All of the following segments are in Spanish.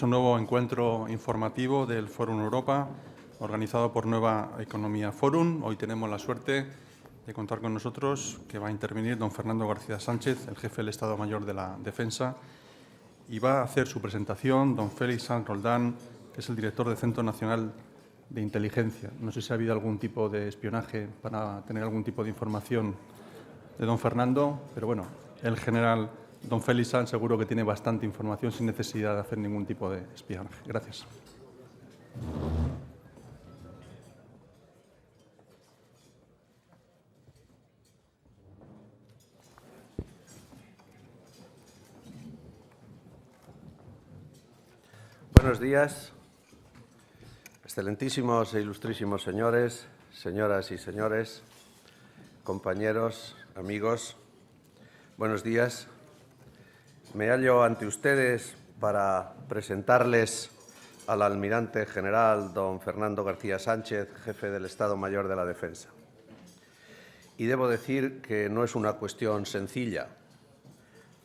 Es un nuevo encuentro informativo del Fórum Europa, organizado por Nueva Economía Forum. Hoy tenemos la suerte de contar con nosotros que va a intervenir don Fernando García Sánchez, el jefe del Estado Mayor de la Defensa, y va a hacer su presentación don Félix Sanz Roldán, que es el director del Centro Nacional de Inteligencia. No sé si ha habido algún tipo de espionaje para tener algún tipo de información de don Fernando, pero bueno, el general don Félix Sanz seguro que tiene bastante información sin necesidad de hacer ningún tipo de espionaje. Gracias. Buenos días, excelentísimos e ilustrísimos señores, señoras y señores, compañeros, amigos. Buenos días. Me hallo ante ustedes para presentarles al almirante general don Fernando García Sánchez, jefe del Estado Mayor de la Defensa. Y debo decir que no es una cuestión sencilla,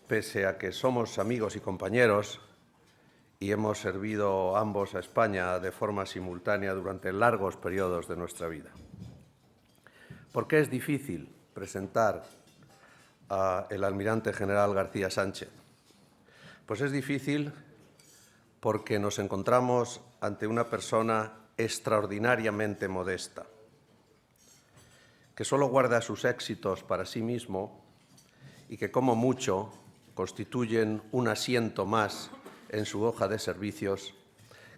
pese a que somos amigos y compañeros y hemos servido ambos a España de forma simultánea durante largos periodos de nuestra vida. ¿Por qué es difícil presentar al almirante general García Sánchez? Pues es difícil porque nos encontramos ante una persona extraordinariamente modesta, que solo guarda sus éxitos para sí mismo y que, como mucho, constituyen un asiento más en su hoja de servicios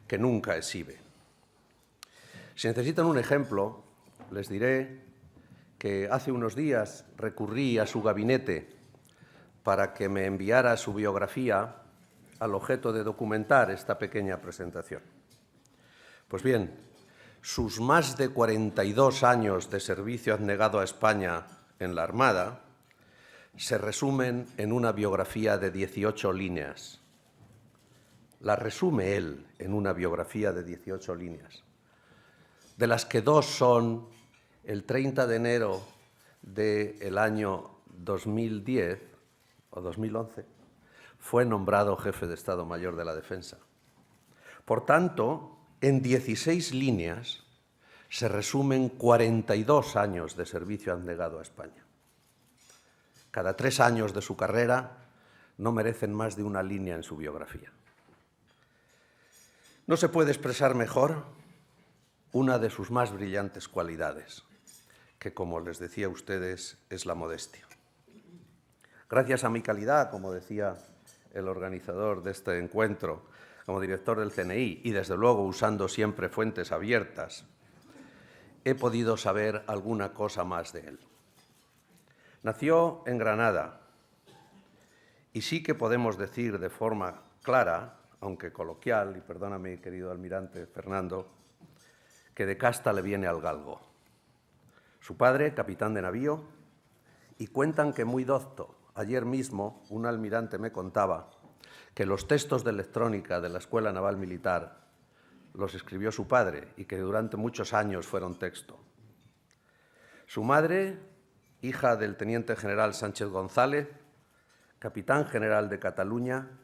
que nunca exhibe. Si necesitan un ejemplo, les diré que hace unos días recurrí a su gabinete para que me enviara su biografía al objeto de documentar esta pequeña presentación. Pues bien, sus más de 42 años de servicio abnegado a España en la Armada se resumen en una biografía de 18 líneas. La resume él en una biografía de 18 líneas, de las que dos son el 30 de enero del año 2010 o 2011, fue nombrado jefe de Estado Mayor de la Defensa. Por tanto, en 16 líneas se resumen 42 años de servicio abnegado a España. Cada 3 años de su carrera no merecen más de una línea en su biografía. No se puede expresar mejor una de sus más brillantes cualidades, que, como les decía a ustedes, es la modestia. Gracias a mi calidad, como decía el organizador de este encuentro, como director del CNI y, desde luego, usando siempre fuentes abiertas, he podido saber alguna cosa más de él. Nació en Granada y sí que podemos decir de forma clara, aunque coloquial, y perdóname, querido almirante Fernando, que de casta le viene al galgo. Su padre, capitán de navío, y cuentan que muy docto. Ayer mismo un almirante me contaba que los textos de electrónica de la Escuela Naval Militar los escribió su padre y que durante muchos años fueron texto. Su madre, hija del teniente general Sánchez González, capitán general de Cataluña,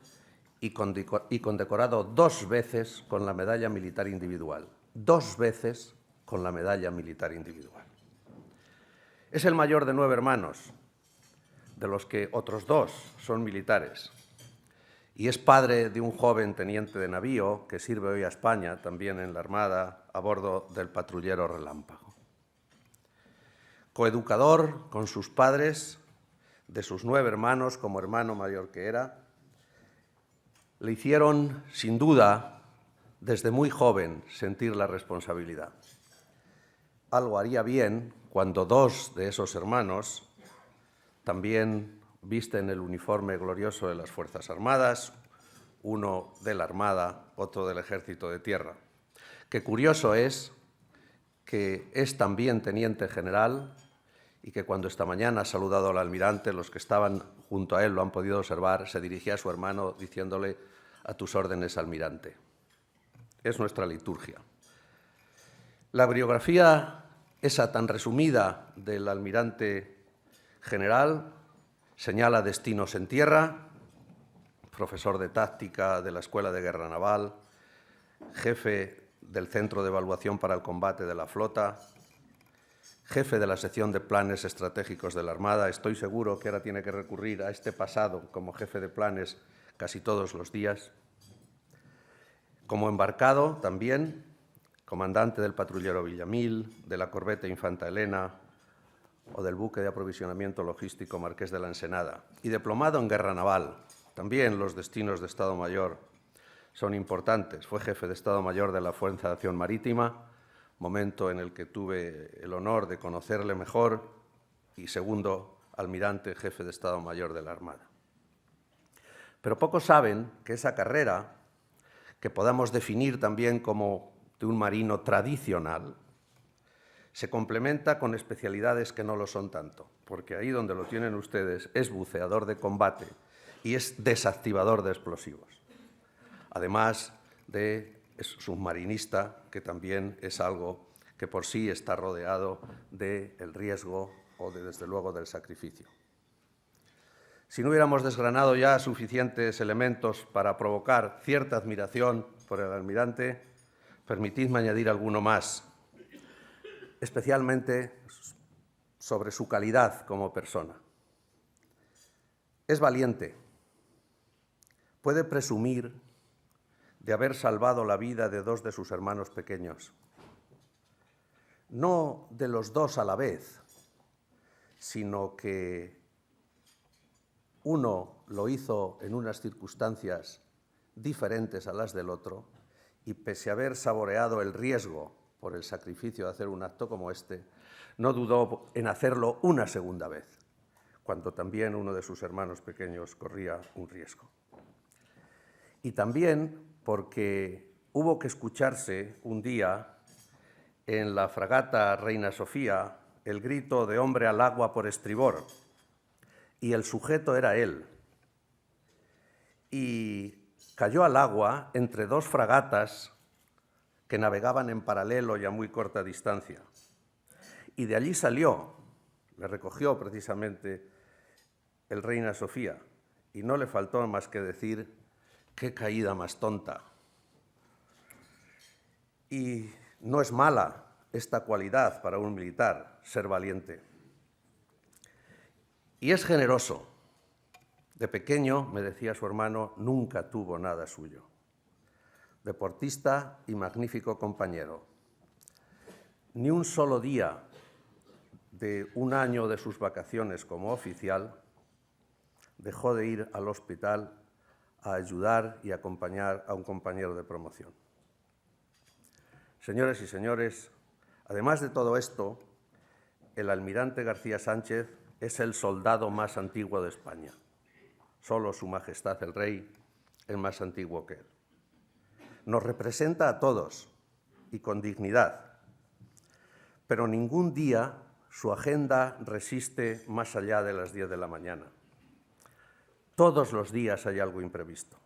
y condecorado 2 veces con la medalla militar individual. 2 veces con la medalla militar individual. Es el mayor de 9 hermanos, de los que otros 2 son militares. Y es padre de un joven teniente de navío que sirve hoy a España, también en la Armada, a bordo del patrullero Relámpago. Coeducador con sus padres, de sus 9 hermanos, como hermano mayor que era, le hicieron, sin duda, desde muy joven, sentir la responsabilidad. Algo haría bien cuando 2 de esos hermanos también visten el uniforme glorioso de las Fuerzas Armadas, uno de la Armada, otro del Ejército de Tierra. Qué curioso es que es también teniente general y que cuando esta mañana ha saludado al almirante, los que estaban junto a él lo han podido observar, se dirigía a su hermano diciéndole: «A tus órdenes, almirante». Es nuestra liturgia. La biografía esa tan resumida del almirante general señala destinos en tierra, profesor de táctica de la Escuela de Guerra Naval, jefe del Centro de Evaluación para el Combate de la Flota, jefe de la sección de planes estratégicos de la Armada. Estoy seguro que ahora tiene que recurrir a este pasado como jefe de planes casi todos los días. Como embarcado también, comandante del patrullero Villamil, de la corbeta Infanta Elena o del buque de aprovisionamiento logístico Marqués de la Ensenada. Y diplomado en Guerra Naval. También los destinos de Estado Mayor son importantes. Fue jefe de Estado Mayor de la Fuerza de Acción Marítima, momento en el que tuve el honor de conocerle mejor, y segundo almirante jefe de Estado Mayor de la Armada. Pero pocos saben que esa carrera, que podamos definir también como de un marino tradicional, se complementa con especialidades que no lo son tanto, porque ahí donde lo tienen ustedes es buceador de combate y es desactivador de explosivos, además de submarinista, que también es algo que por sí está rodeado del riesgo o, desde luego, del sacrificio. Si no hubiéramos desgranado ya suficientes elementos para provocar cierta admiración por el almirante, permitidme añadir alguno más, especialmente sobre su calidad como persona. Es valiente, puede presumir de haber salvado la vida de dos de sus hermanos pequeños, no de los dos a la vez, sino que uno lo hizo en unas circunstancias diferentes a las del otro, y pese a haber saboreado el riesgo por el sacrificio de hacer un acto como este, no dudó en hacerlo una segunda vez, cuando también uno de sus hermanos pequeños corría un riesgo. Y también porque hubo que escucharse un día en la fragata Reina Sofía el grito de hombre al agua por estribor, y el sujeto era él. Y cayó al agua entre dos fragatas que navegaban en paralelo y a muy corta distancia. Y de allí salió, le recogió precisamente el Reina Sofía, y no le faltó más que decir: ¡qué caída más tonta! Y no es mala esta cualidad para un militar, ser valiente. Y es generoso. De pequeño, me decía su hermano, nunca tuvo nada suyo. Deportista y magnífico compañero. Ni un solo día de un año de sus vacaciones como oficial dejó de ir al hospital a ayudar y acompañar a un compañero de promoción. Señoras y señores, además de todo esto, el almirante García Sánchez es el soldado más antiguo de España. Solo Su Majestad el Rey es más antiguo que él. Nos representa a todos y con dignidad, pero ningún día su agenda resiste más allá de las 10 de la mañana. Todos los días hay algo imprevisto.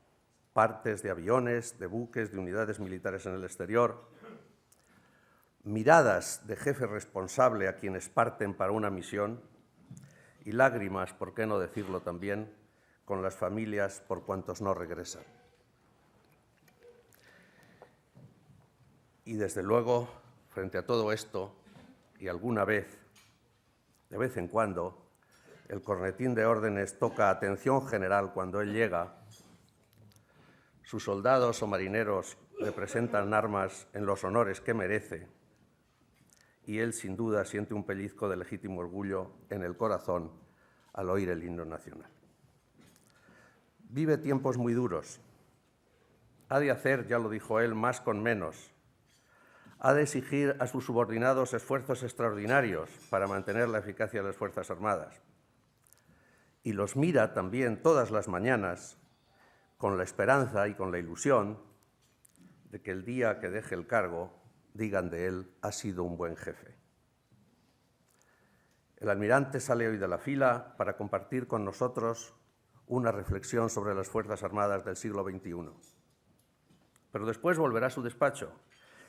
Partes de aviones, de buques, de unidades militares en el exterior, miradas de jefe responsable a quienes parten para una misión y lágrimas, por qué no decirlo también, con las familias por cuantos no regresan. Y desde luego, frente a todo esto, y alguna vez, de vez en cuando, el cornetín de órdenes toca atención general cuando él llega, sus soldados o marineros le presentan armas en los honores que merece, y él sin duda siente un pellizco de legítimo orgullo en el corazón al oír el himno nacional. Vive tiempos muy duros. Ha de hacer, ya lo dijo él, más con menos. Ha de exigir a sus subordinados esfuerzos extraordinarios para mantener la eficacia de las Fuerzas Armadas. Y los mira también todas las mañanas con la esperanza y con la ilusión de que el día que deje el cargo digan de él: ha sido un buen jefe. El almirante sale hoy de la fila para compartir con nosotros una reflexión sobre las Fuerzas Armadas del siglo XXI. Pero después volverá a su despacho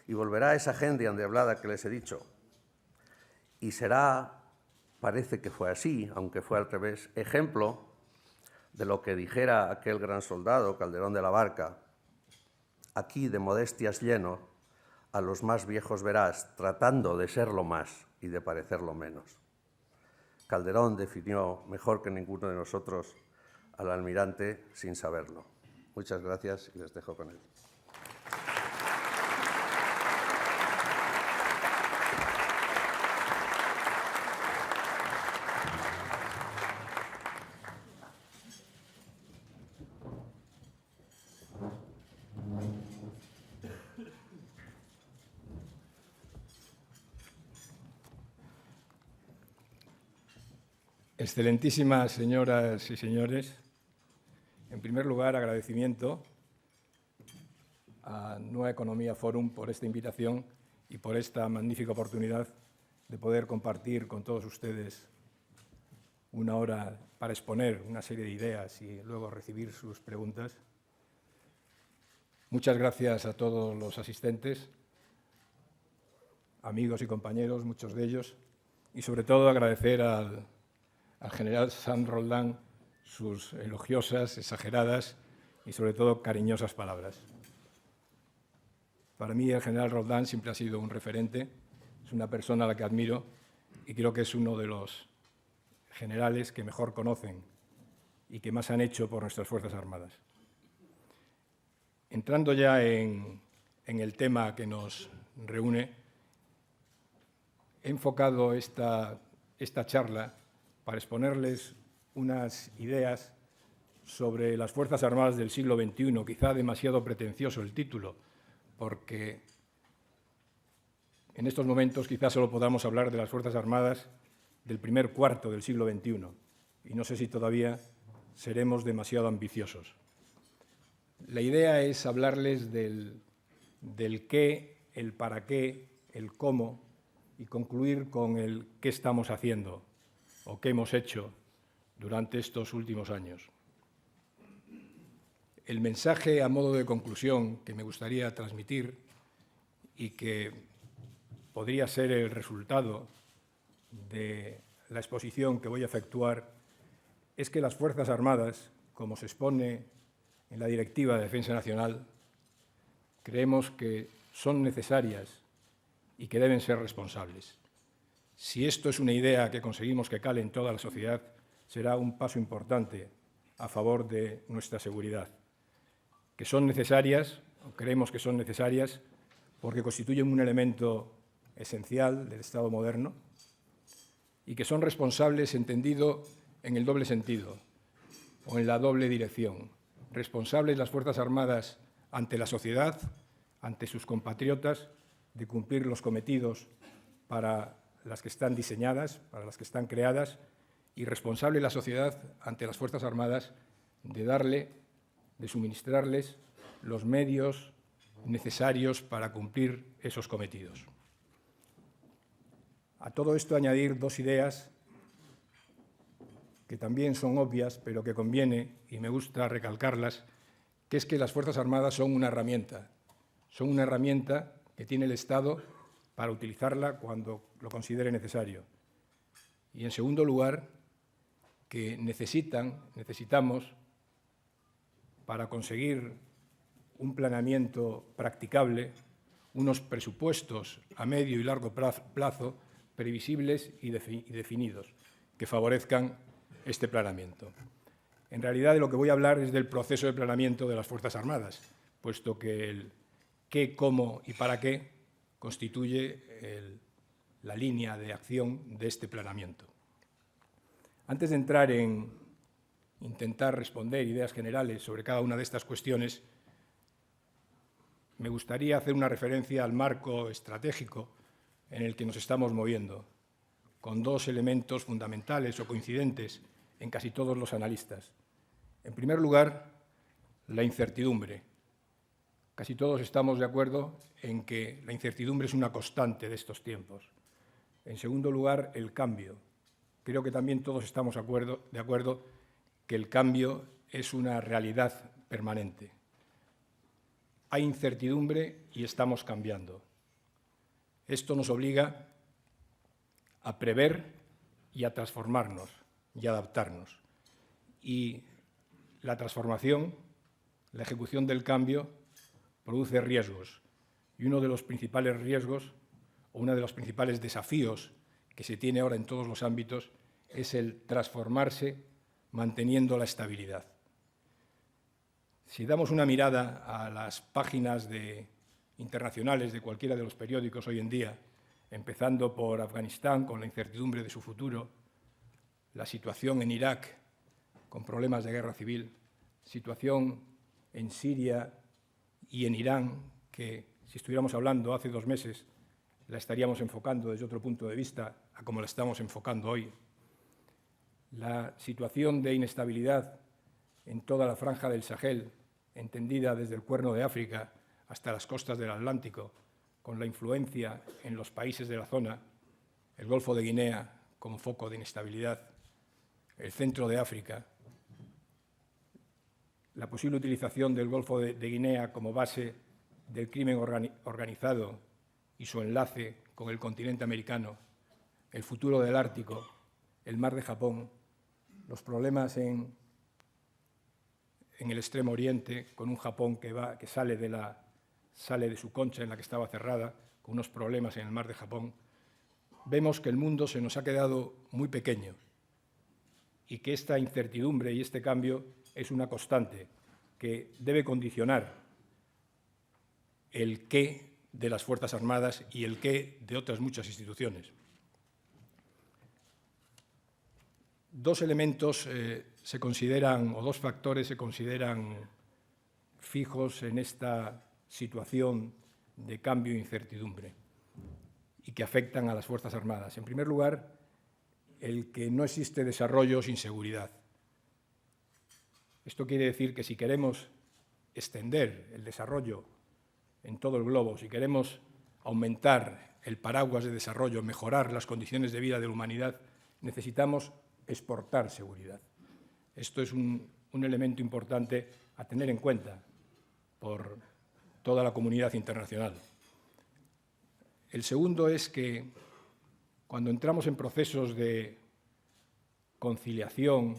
y volverá a esa agenda endiablada que les he dicho. Y será, parece que fue así, aunque fue al revés, ejemplo de lo que dijera aquel gran soldado, Calderón de la Barca: aquí de modestias lleno, a los más viejos verás, tratando de serlo más y de parecerlo menos. Calderón definió mejor que ninguno de nosotros al almirante sin saberlo. Muchas gracias y les dejo con él. Excelentísimas señoras y señores, en primer lugar, agradecimiento a Nueva Economía Forum por esta invitación y por esta magnífica oportunidad de poder compartir con todos ustedes una hora para exponer una serie de ideas y luego recibir sus preguntas. Muchas gracias a todos los asistentes, amigos y compañeros, muchos de ellos, y sobre todo agradecer al general Jean Roldán sus elogiosas, exageradas y sobre todo cariñosas palabras. Para mí el general Roldán siempre ha sido un referente, es una persona a la que admiro y creo que es uno de los generales que mejor conocen y que más han hecho por nuestras Fuerzas Armadas. Entrando ya en el tema que nos reúne, he enfocado esta charla para exponerles unas ideas sobre las Fuerzas Armadas del siglo XXI, quizá demasiado pretencioso el título, porque en estos momentos quizá solo podamos hablar de las Fuerzas Armadas del primer cuarto del siglo XXI, y no sé si todavía seremos demasiado ambiciosos. La idea es hablarles del qué, el para qué, el cómo, y concluir con el qué estamos haciendo o qué hemos hecho durante estos últimos años. El mensaje a modo de conclusión que me gustaría transmitir y que podría ser el resultado de la exposición que voy a efectuar es que las Fuerzas Armadas, como se expone en la Directiva de Defensa Nacional, creemos que son necesarias y que deben ser responsables. Si esto es una idea que conseguimos que cale en toda la sociedad, será un paso importante a favor de nuestra seguridad. Que son necesarias, o creemos que son necesarias, porque constituyen un elemento esencial del Estado moderno, y que son responsables entendido en el doble sentido o en la doble dirección. Responsables las Fuerzas Armadas ante la sociedad, ante sus compatriotas, de cumplir los cometidos para las que están diseñadas, para las que están creadas, y responsable la sociedad ante las Fuerzas Armadas de suministrarles los medios necesarios para cumplir esos cometidos. A todo esto añadir dos ideas que también son obvias, pero que conviene, y me gusta recalcarlas, que es que las Fuerzas Armadas son una herramienta que tiene el Estado para utilizarla cuando lo considere necesario. Y, en segundo lugar, que necesitamos, para conseguir un planeamiento practicable, unos presupuestos a medio y largo plazo previsibles y definidos, que favorezcan este planeamiento. En realidad, de lo que voy a hablar es del proceso de planeamiento de las Fuerzas Armadas, puesto que el qué, cómo y para qué constituye la línea de acción de este planeamiento. Antes de entrar en intentar responder ideas generales sobre cada una de estas cuestiones, me gustaría hacer una referencia al marco estratégico en el que nos estamos moviendo, con dos elementos fundamentales o coincidentes en casi todos los analistas. En primer lugar, la incertidumbre. Casi todos estamos de acuerdo en que la incertidumbre es una constante de estos tiempos. En segundo lugar, el cambio. Creo que también todos estamos de acuerdo que el cambio es una realidad permanente. Hay incertidumbre y estamos cambiando. Esto nos obliga a prever y a transformarnos y adaptarnos. Y la transformación, la ejecución del cambio, produce riesgos. Y uno de los principales riesgos, o uno de los principales desafíos que se tiene ahora en todos los ámbitos, es el transformarse manteniendo la estabilidad. Si damos una mirada a las páginas internacionales de cualquiera de los periódicos hoy en día, empezando por Afganistán, con la incertidumbre de su futuro, la situación en Irak, con problemas de guerra civil, situación en Siria y en Irán, que si estuviéramos hablando hace 2 meses, la estaríamos enfocando desde otro punto de vista a como la estamos enfocando hoy. La situación de inestabilidad en toda la franja del Sahel, entendida desde el Cuerno de África hasta las costas del Atlántico, con la influencia en los países de la zona, el Golfo de Guinea como foco de inestabilidad, el centro de África, la posible utilización del Golfo de Guinea como base del crimen organizado y su enlace con el continente americano, el futuro del Ártico, el mar de Japón, los problemas en el Extremo Oriente, con un Japón que sale de su concha en la que estaba cerrada, con unos problemas en el mar de Japón, vemos que el mundo se nos ha quedado muy pequeño y que esta incertidumbre y este cambio es una constante que debe condicionar el qué de las Fuerzas Armadas y el qué de otras muchas instituciones. 2 elementos se consideran, o 2 factores se consideran fijos en esta situación de cambio e incertidumbre y que afectan a las Fuerzas Armadas. En primer lugar, el que no existe desarrollo sin seguridad. Esto quiere decir que si queremos extender el desarrollo en todo el globo, si queremos aumentar el paraguas de desarrollo, mejorar las condiciones de vida de la humanidad, necesitamos exportar seguridad. Esto es un elemento importante a tener en cuenta por toda la comunidad internacional. El segundo es que cuando entramos en procesos de conciliación,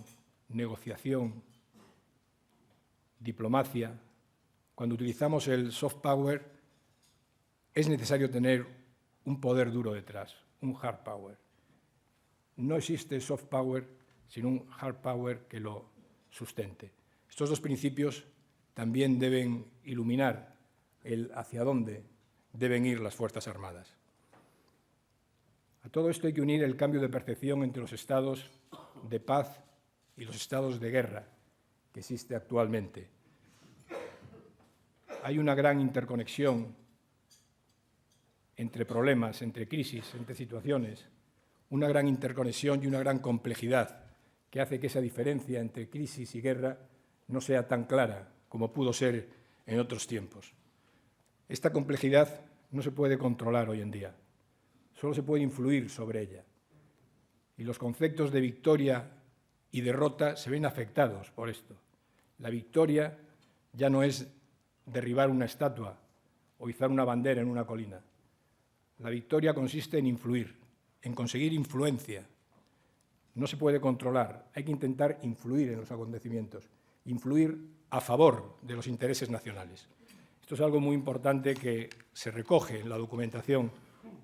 negociación, diplomacia, cuando utilizamos el soft power, es necesario tener un poder duro detrás, un hard power. No existe soft power sin un hard power que lo sustente. Estos 2 principios también deben iluminar el hacia dónde deben ir las Fuerzas Armadas. A todo esto hay que unir el cambio de percepción entre los estados de paz y los estados de guerra que existe actualmente. Hay una gran interconexión entre problemas, entre crisis, entre situaciones, una gran interconexión y una gran complejidad que hace que esa diferencia entre crisis y guerra no sea tan clara como pudo ser en otros tiempos. Esta complejidad no se puede controlar hoy en día, solo se puede influir sobre ella. Y los conceptos de victoria y derrota se ven afectados por esto. La victoria ya no es derribar una estatua o izar una bandera en una colina. La victoria consiste en influir, en conseguir influencia. No se puede controlar, hay que intentar influir en los acontecimientos, influir a favor de los intereses nacionales. Esto es algo muy importante que se recoge en la documentación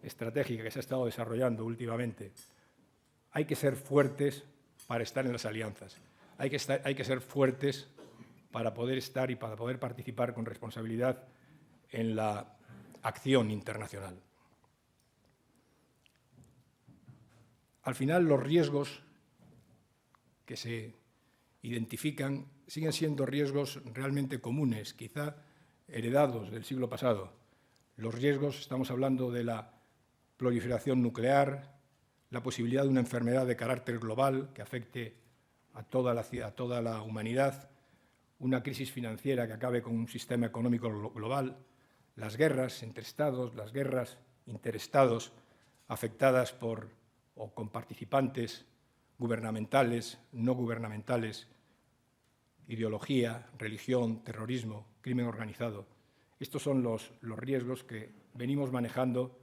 estratégica que se ha estado desarrollando últimamente. Hay que ser fuertes para estar en las alianzas, hay que ser fuertes para poder estar y para poder participar con responsabilidad en la acción internacional. Al final, los riesgos que se identifican siguen siendo riesgos realmente comunes, quizá heredados del siglo pasado. Los riesgos, estamos hablando de la proliferación nuclear, la posibilidad de una enfermedad de carácter global que afecte a toda la humanidad, una crisis financiera que acabe con un sistema económico global, las guerras entre estados, las guerras interestados afectadas por o con participantes gubernamentales, no gubernamentales, ideología, religión, terrorismo, crimen organizado. Estos son los riesgos que venimos manejando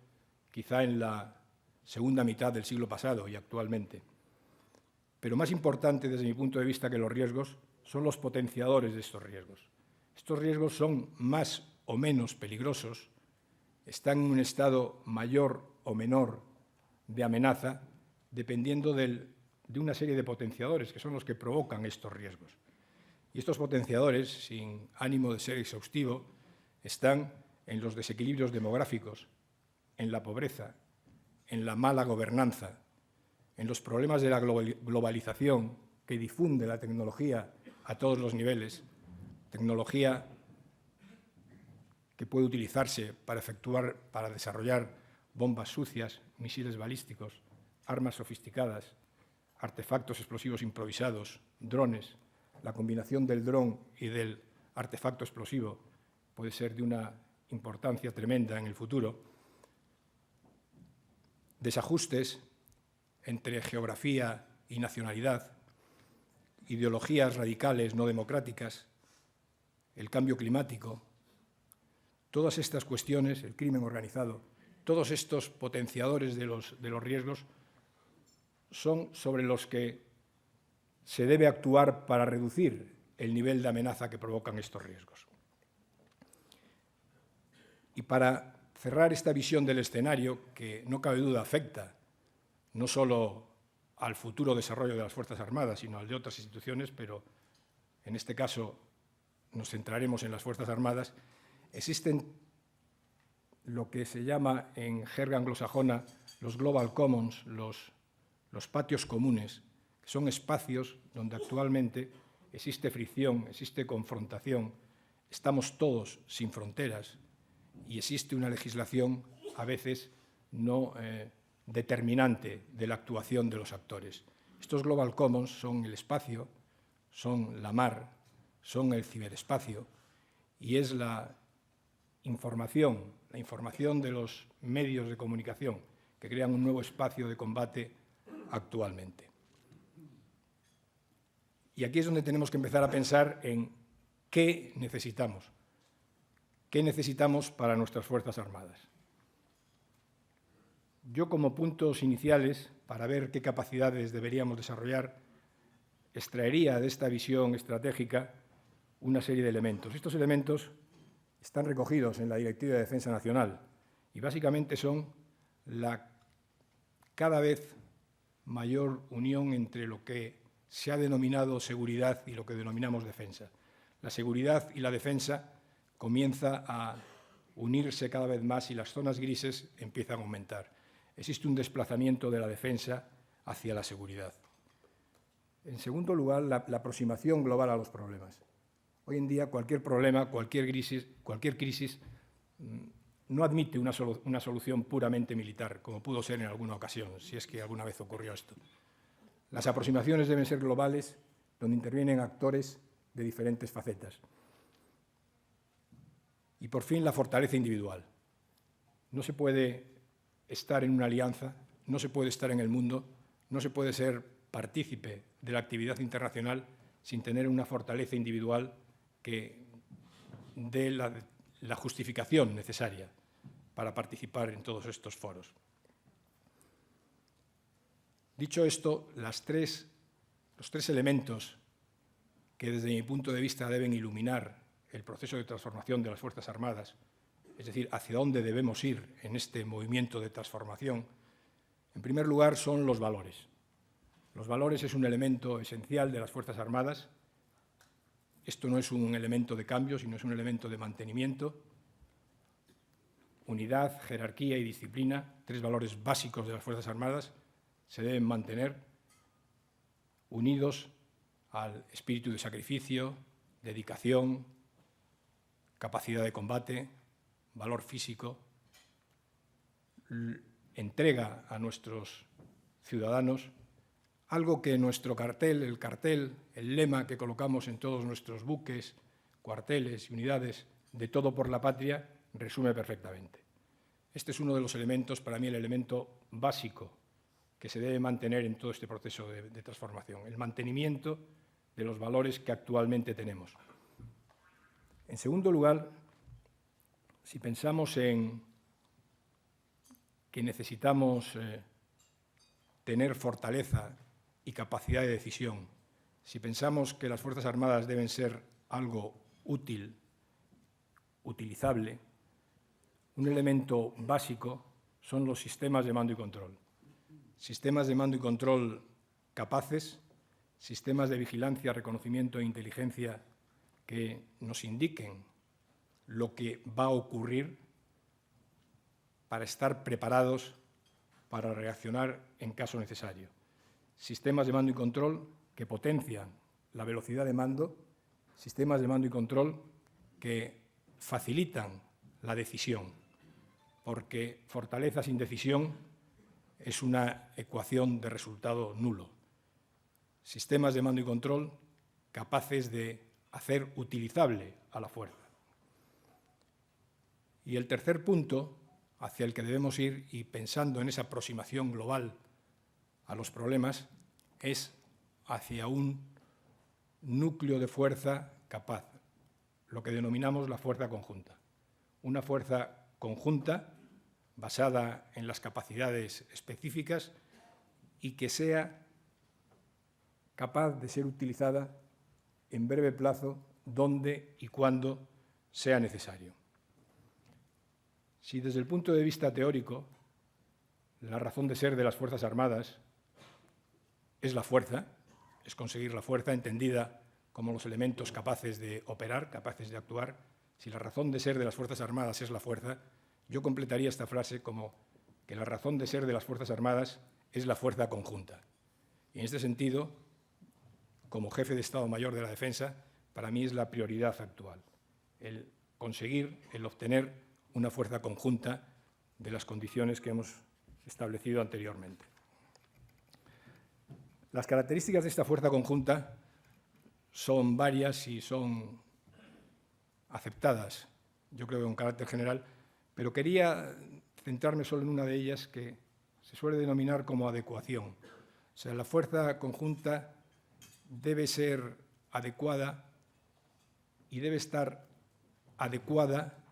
quizá en la segunda mitad del siglo pasado y actualmente. Pero más importante, desde mi punto de vista, que los riesgos, son los potenciadores de estos riesgos. Estos riesgos son más o menos peligrosos, están en un estado mayor o menor de amenaza, dependiendo de una serie de potenciadores, que son los que provocan estos riesgos. Y estos potenciadores, sin ánimo de ser exhaustivo, están en los desequilibrios demográficos, en la pobreza, en la mala gobernanza, en los problemas de la globalización que difunde la tecnología a todos los niveles, tecnología que puede utilizarse para desarrollar bombas sucias, misiles balísticos, armas sofisticadas, artefactos explosivos improvisados, drones. La combinación del dron y del artefacto explosivo puede ser de una importancia tremenda en el futuro. Desajustes entre geografía y nacionalidad, ideologías radicales no democráticas, el cambio climático, todas estas cuestiones, el crimen organizado, todos estos potenciadores de los riesgos son sobre los que se debe actuar para reducir el nivel de amenaza que provocan estos riesgos. Y para cerrar esta visión del escenario, que no cabe duda afecta no solo al futuro desarrollo de las Fuerzas Armadas, sino al de otras instituciones, pero en este caso nos centraremos en las Fuerzas Armadas, existen lo que se llama en jerga anglosajona los Global Commons, los patios comunes, que son espacios donde actualmente existe fricción, existe confrontación, estamos todos sin fronteras y existe una legislación a veces no determinante de la actuación de los actores. Estos Global Commons son el espacio, son la mar, son el ciberespacio y es la información de los medios de comunicación que crean un nuevo espacio de combate actualmente. Y aquí es donde tenemos que empezar a pensar en qué necesitamos para nuestras Fuerzas Armadas. Yo, como puntos iniciales, para ver qué capacidades deberíamos desarrollar, extraería de esta visión estratégica una serie de elementos. Estos elementos están recogidos en la Directiva de Defensa Nacional y básicamente son la cada vez mayor unión entre lo que se ha denominado seguridad y lo que denominamos defensa. La seguridad y la defensa comienza a unirse cada vez más y las zonas grises empiezan a aumentar. Existe un desplazamiento de la defensa hacia la seguridad. En segundo lugar, la aproximación global a los problemas. Hoy en día cualquier problema, cualquier crisis no admite una solución puramente militar, como pudo ser en alguna ocasión, si es que alguna vez ocurrió esto. Las aproximaciones deben ser globales, donde intervienen actores de diferentes facetas. Y por fin, la fortaleza individual. No se puede estar en una alianza, no se puede estar en el mundo, no se puede ser partícipe de la actividad internacional sin tener una fortaleza individual que dé la justificación necesaria para participar en todos estos foros. Dicho esto, los tres elementos que desde mi punto de vista deben iluminar el proceso de transformación de las Fuerzas Armadas, es decir, hacia dónde debemos ir en este movimiento de transformación, en primer lugar son los valores. Los valores es un elemento esencial de las Fuerzas Armadas. Esto no es un elemento de cambio, sino es un elemento de mantenimiento. Unidad, jerarquía y disciplina, tres valores básicos de las Fuerzas Armadas, se deben mantener unidos al espíritu de sacrificio, dedicación, capacidad de combate, valor físico, entrega a nuestros ciudadanos, algo que nuestro cartel, el lema que colocamos en todos nuestros buques, cuarteles y unidades de todo por la patria, resume perfectamente. Este es uno de los elementos, para mí el elemento básico que se debe mantener en todo este proceso de transformación, el mantenimiento de los valores que actualmente tenemos. En segundo lugar, si pensamos en que necesitamos tener fortaleza y capacidad de decisión, si pensamos que las Fuerzas Armadas deben ser algo útil, utilizable, un elemento básico son los sistemas de mando y control. Sistemas de mando y control capaces, sistemas de vigilancia, reconocimiento e inteligencia que nos indiquen lo que va a ocurrir para estar preparados para reaccionar en caso necesario. Sistemas de mando y control que potencian la velocidad de mando, sistemas de mando y control que facilitan la decisión, porque fortaleza sin decisión es una ecuación de resultado nulo. Sistemas de mando y control capaces de hacer utilizable a la fuerza. Y el tercer punto hacia el que debemos ir, y pensando en esa aproximación global a los problemas, es hacia un núcleo de fuerza capaz, lo que denominamos la fuerza conjunta. Una fuerza conjunta basada en las capacidades específicas y que sea capaz de ser utilizada en breve plazo, donde y cuando sea necesario. Si desde el punto de vista teórico la razón de ser de las Fuerzas Armadas es la fuerza, es conseguir la fuerza entendida como los elementos capaces de operar, capaces de actuar, si la razón de ser de las Fuerzas Armadas es la fuerza, yo completaría esta frase como que la razón de ser de las Fuerzas Armadas es la fuerza conjunta. Y en este sentido, como jefe de Estado Mayor de la Defensa, para mí es la prioridad actual, el conseguir, el obtener una fuerza conjunta de las condiciones que hemos establecido anteriormente. Las características de esta fuerza conjunta son varias y son aceptadas, yo creo, con carácter general, pero quería centrarme solo en una de ellas que se suele denominar como adecuación. O sea, la fuerza conjunta debe ser adecuada y debe estar adecuada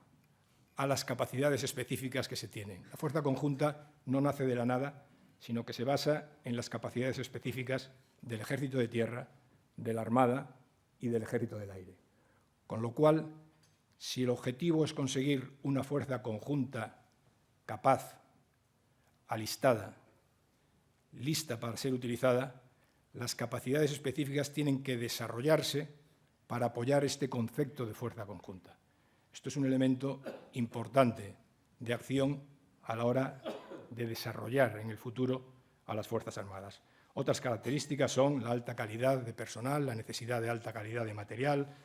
a las capacidades específicas que se tienen. La fuerza conjunta no nace de la nada, sino que se basa en las capacidades específicas del Ejército de Tierra, de la Armada y del Ejército del Aire. Con lo cual, si el objetivo es conseguir una fuerza conjunta capaz, alistada, lista para ser utilizada, las capacidades específicas tienen que desarrollarse para apoyar este concepto de fuerza conjunta. Esto es un elemento importante de acción a la hora de desarrollar en el futuro a las Fuerzas Armadas. Otras características son la alta calidad de personal, la necesidad de alta calidad de material,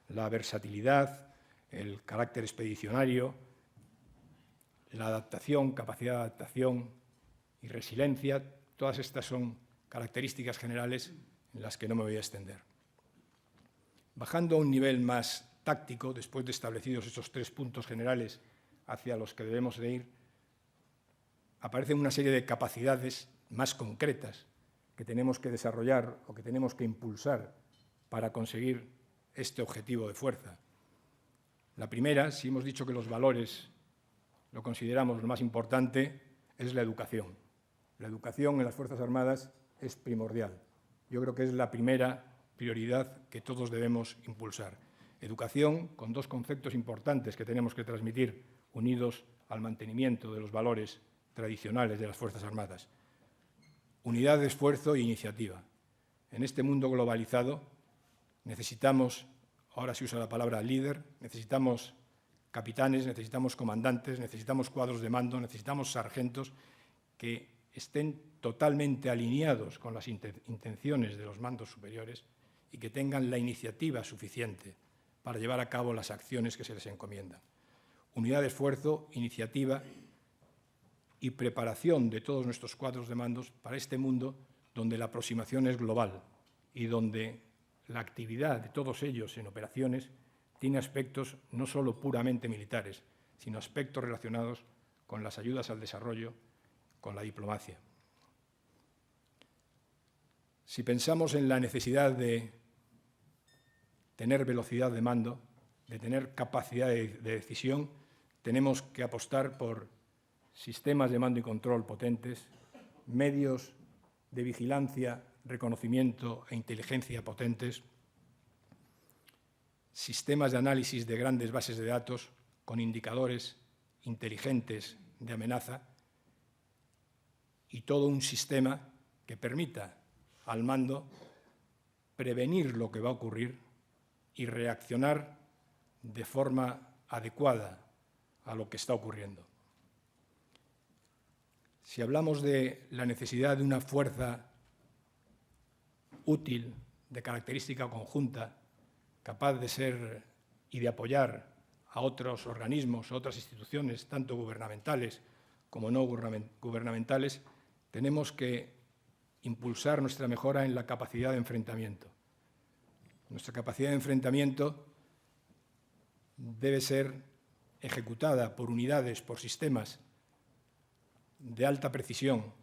la versatilidad, el carácter expedicionario, la adaptación, capacidad de adaptación y resiliencia. Todas estas son características generales en las que no me voy a extender. Bajando a un nivel más táctico, después de establecidos estos tres puntos generales hacia los que debemos de ir, aparecen una serie de capacidades más concretas que tenemos que desarrollar o que tenemos que impulsar para conseguir este objetivo de fuerza. La primera, si hemos dicho que los valores lo consideramos lo más importante, es la educación. La educación en las Fuerzas Armadas es primordial. Yo creo que es la primera prioridad que todos debemos impulsar. Educación con dos conceptos importantes que tenemos que transmitir, unidos al mantenimiento de los valores tradicionales de las Fuerzas Armadas. Unidad de esfuerzo e iniciativa. En este mundo globalizado necesitamos, ahora se usa la palabra líder, necesitamos capitanes, necesitamos comandantes, necesitamos cuadros de mando, necesitamos sargentos que estén totalmente alineados con las intenciones de los mandos superiores y que tengan la iniciativa suficiente para llevar a cabo las acciones que se les encomiendan. Unidad de esfuerzo, iniciativa y preparación de todos nuestros cuadros de mandos para este mundo donde la aproximación es global y donde la actividad de todos ellos en operaciones tiene aspectos no solo puramente militares, sino aspectos relacionados con las ayudas al desarrollo, con la diplomacia. Si pensamos en la necesidad de tener velocidad de mando, de tener capacidad de decisión, tenemos que apostar por sistemas de mando y control potentes, medios de vigilancia reconocimiento e inteligencia potentes, sistemas de análisis de grandes bases de datos con indicadores inteligentes de amenaza y todo un sistema que permita al mando prevenir lo que va a ocurrir y reaccionar de forma adecuada a lo que está ocurriendo. Si hablamos de la necesidad de una fuerza útil, de característica conjunta, capaz de ser y de apoyar a otros organismos, a otras instituciones, tanto gubernamentales como no gubernamentales, tenemos que impulsar nuestra mejora en la capacidad de enfrentamiento. Nuestra capacidad de enfrentamiento debe ser ejecutada por unidades, por sistemas de alta precisión,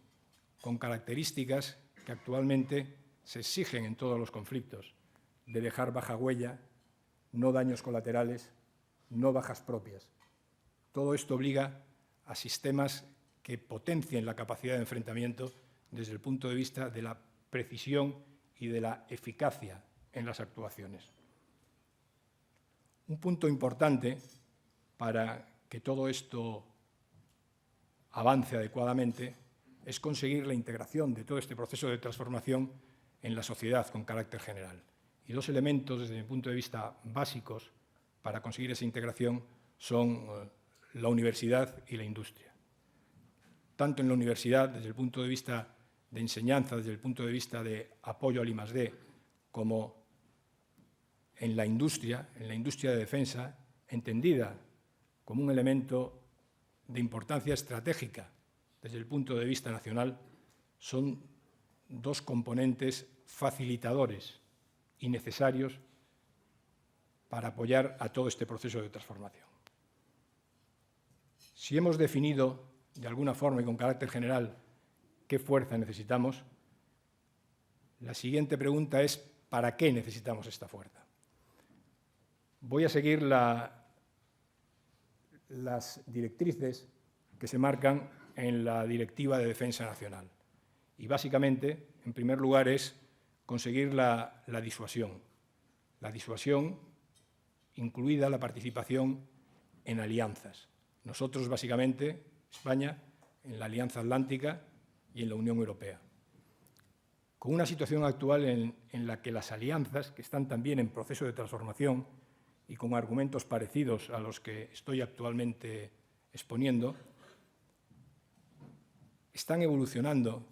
con características que actualmente se exigen en todos los conflictos, de dejar baja huella, no daños colaterales, no bajas propias. Todo esto obliga a sistemas que potencien la capacidad de enfrentamiento desde el punto de vista de la precisión y de la eficacia en las actuaciones. Un punto importante para que todo esto avance adecuadamente es conseguir la integración de todo este proceso de transformación en la sociedad con carácter general. Y dos elementos, desde mi punto de vista, básicos para conseguir esa integración son la universidad y la industria. Tanto en la universidad, desde el punto de vista de enseñanza, desde el punto de vista de apoyo al I+D, como en la industria de defensa, entendida como un elemento de importancia estratégica desde el punto de vista nacional, son dos componentes facilitadores y necesarios para apoyar a todo este proceso de transformación. Si hemos definido de alguna forma y con carácter general qué fuerza necesitamos, la siguiente pregunta es ¿para qué necesitamos esta fuerza? Voy a seguir las directrices que se marcan en la Directiva de Defensa Nacional. Y básicamente, en primer lugar, es conseguir la disuasión. La disuasión, incluida la participación en alianzas. Nosotros, básicamente, España, en la Alianza Atlántica y en la Unión Europea. Con una situación actual en la que las alianzas, que están también en proceso de transformación y con argumentos parecidos a los que estoy actualmente exponiendo, están evolucionando